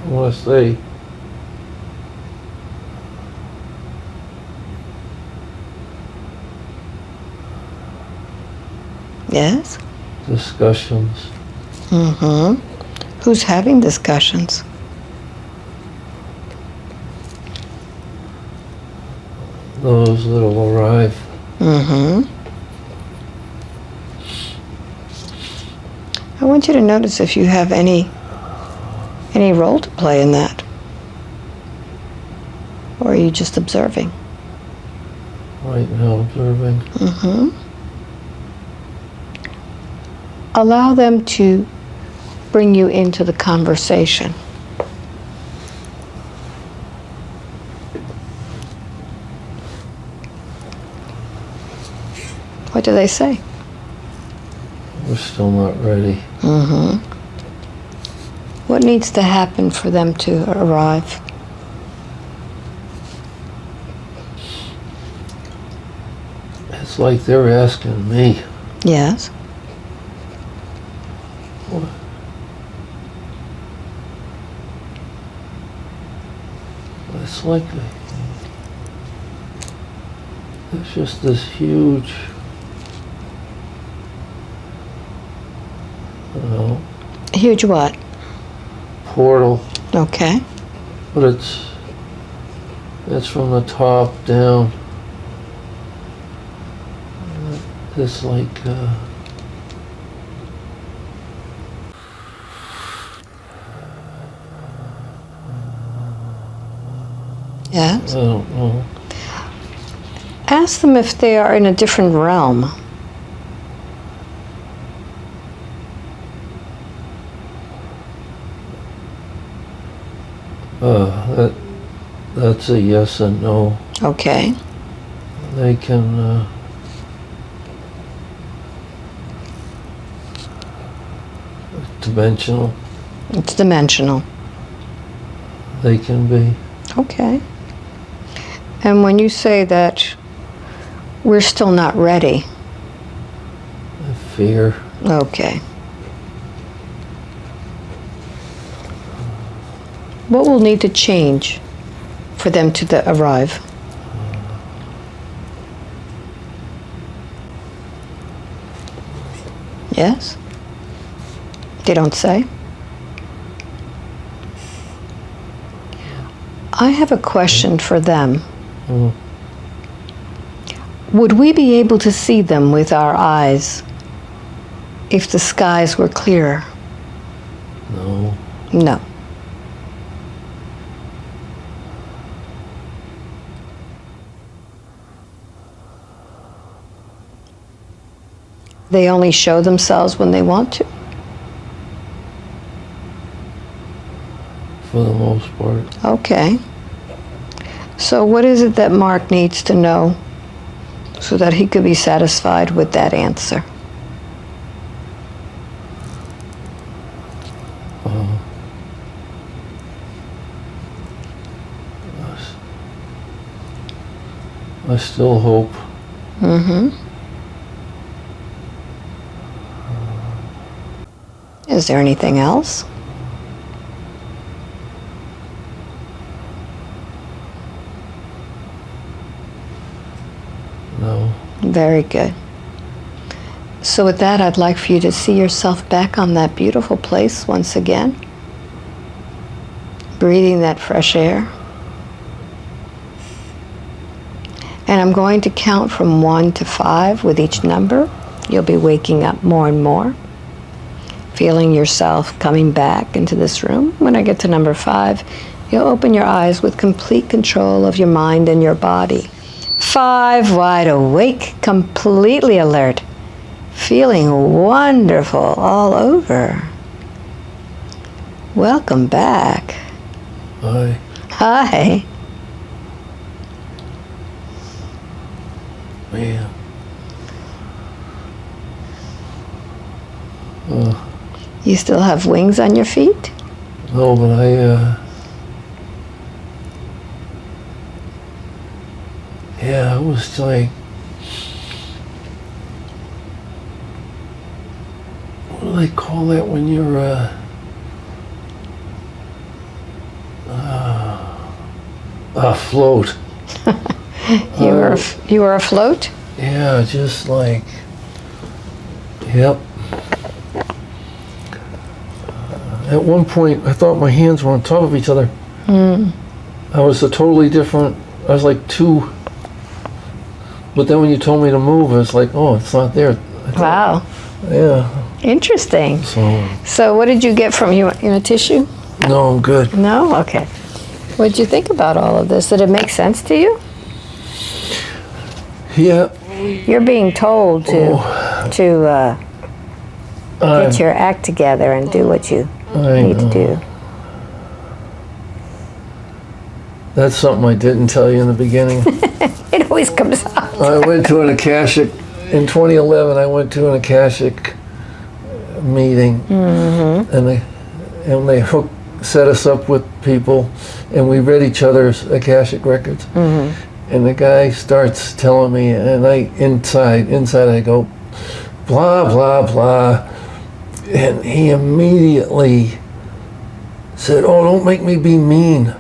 I want to say, Yes? discussions. Mm-hmm. Who's having discussions? Those that will arrive. Mm-hmm. I want you to notice if you have any role to play in that. Or are you just observing? right now, observing. Allow them to bring you into the conversation. What do they say? We're still not ready. What needs to happen for them to arrive? It's like they're asking me. Yes. What? It's like there's just this huge, I don't know, Huge what? portal, Okay. but it's from the top down. This like Yes. I don't know. Ask them if they are in a different realm. That's a yes and no. Okay. They can dimensional. It's dimensional. They can be. Okay. And when you say that we're still not ready, Fear. okay. What will need to change for them to arrive? Yes? They don't say? I have a question for them. Mm. Would we be able to see them with our eyes if the skies were clearer? No. No. They only show themselves when they want to? For the most part. Okay. So what is it that Mark needs to know so that he could be satisfied with that answer? I still hope. Is there anything else? No. Very good. So with that, I'd like for you to see yourself back on that beautiful place once again. Breathing that fresh air. And I'm going to count from 1 to 5 with each number. You'll be waking up more and more. Feeling yourself coming back into this room. When I get to number 5, you'll open your eyes with complete control of your mind and your body. 5, wide awake, completely alert, feeling wonderful all over. Welcome back. Hi. Hi. Man. You still have wings on your feet? No, but yeah, it was like, what do they call that when you're, afloat? You were afloat? Yeah, just like, yep. At one point, I thought my hands were on top of each other. I was a totally different, I was like 2. But then when you told me to move, I was like, oh, it's not there. Wow. Yeah. Interesting. So, So what did you get from you? You want a tissue? no, I'm good. No? Okay. What did you think about all of this? Did it make sense to you? Yeah. You're being told to get your act together and do what you need to do. That's something I didn't tell you in the beginning. It always comes up. I went to an Akashic, in 2011, I went to an Akashic meeting, and they set us up with people, and we read each other's Akashic records. And the guy starts telling me, and inside I go, blah, blah, blah. And he immediately said, oh, don't make me be mean.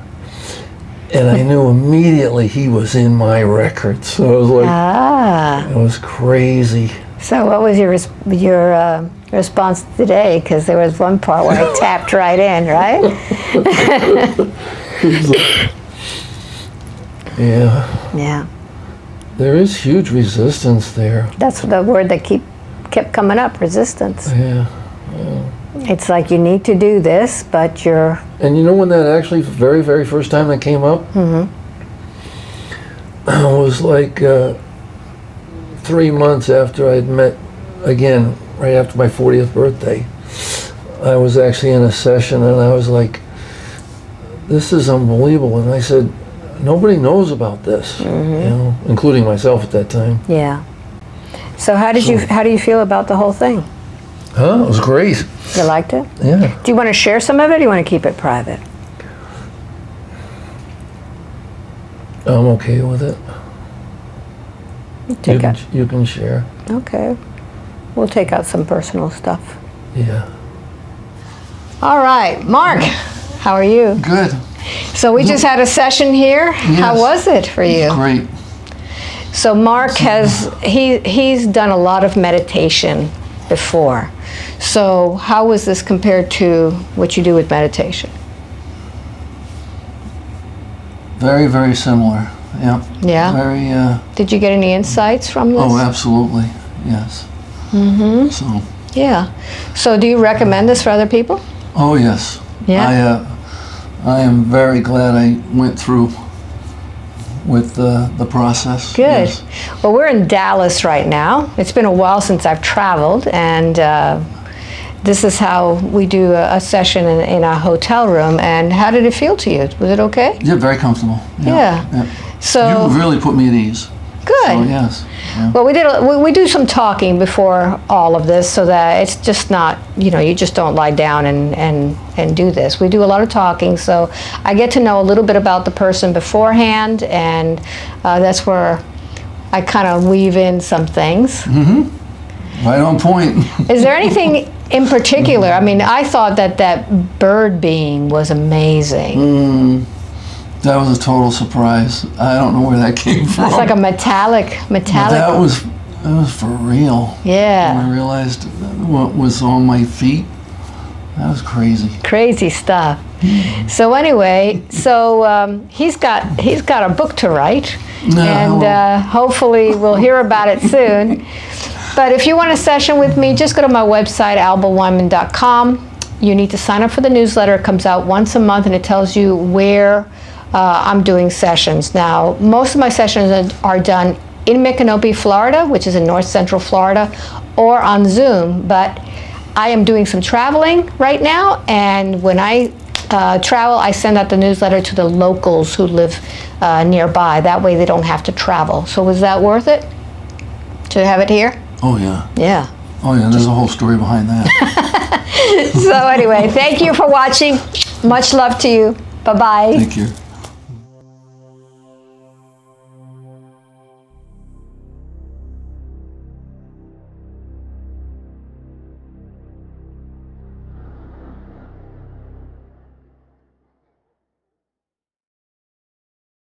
And I knew immediately he was in my records. So I was like, it was crazy. So what was your response today? Because there was one part where I tapped right in, right? Yeah. There is huge resistance there. That's the word that kept coming up, resistance. Yeah. It's like you need to do this, but you're... And you know when that actually, very, very first time that came up? It was like 3 months after I'd met, again, right after my 40th birthday. I was actually in a session, and I was like, this is unbelievable. And I said, nobody knows about this, you know, including myself at that time. Yeah. So how do you feel about the whole thing? It was great. You liked it? Yeah. Do you want to share some of it, or do you want to keep it private? I'm okay with it. You can share. Okay. We'll take out some personal stuff. Yeah. All right, Mark, how are you? Good. So we just had a session here. Yes. How was it for you? Great. So Mark he's done a lot of meditation before. So how was this compared to what you do with meditation? Very, very similar. Yeah. Yeah? Very, Did you get any insights from this? oh, absolutely. Yes. So. Yeah. So do you recommend this for other people? Oh, yes. Yeah? I am very glad I went through with the process. Good. Yes. Well, we're in Dallas right now. It's been a while since I've traveled, and this is how we do a session in a hotel room. And how did it feel to you? Was it okay? Yeah, very comfortable. Yeah. So you really put me at ease. good. So, yes. Yeah. Well, we do some talking before all of this, so that it's just not, you just don't lie down and do this. We do a lot of talking, so I get to know a little bit about the person beforehand, and that's where I kind of weave in some things. Right on point. Is there anything in particular? I mean, I thought that bird being was amazing. That was a total surprise. I don't know where that came from. It's like a metallic. But that was for real. Yeah. When I realized what was on my feet, that was crazy. Crazy stuff. So anyway, he's got a book to write, and hopefully we'll hear about it soon. But if you want a session with me, just go to my website, albaweinman.com. You need to sign up for the newsletter. It comes out once a month, and it tells you where I'm doing sessions. Now, most of my sessions are done in Micanopy, Florida, which is in north central Florida, or on Zoom. But I am doing some traveling right now, and when I travel, I send out the newsletter to the locals who live nearby. That way they don't have to travel. So was that worth it to have it here? Oh, yeah. Yeah. Oh, yeah, there's a whole story behind that. So anyway, thank you for watching. Much love to you. Bye-bye. Thank you.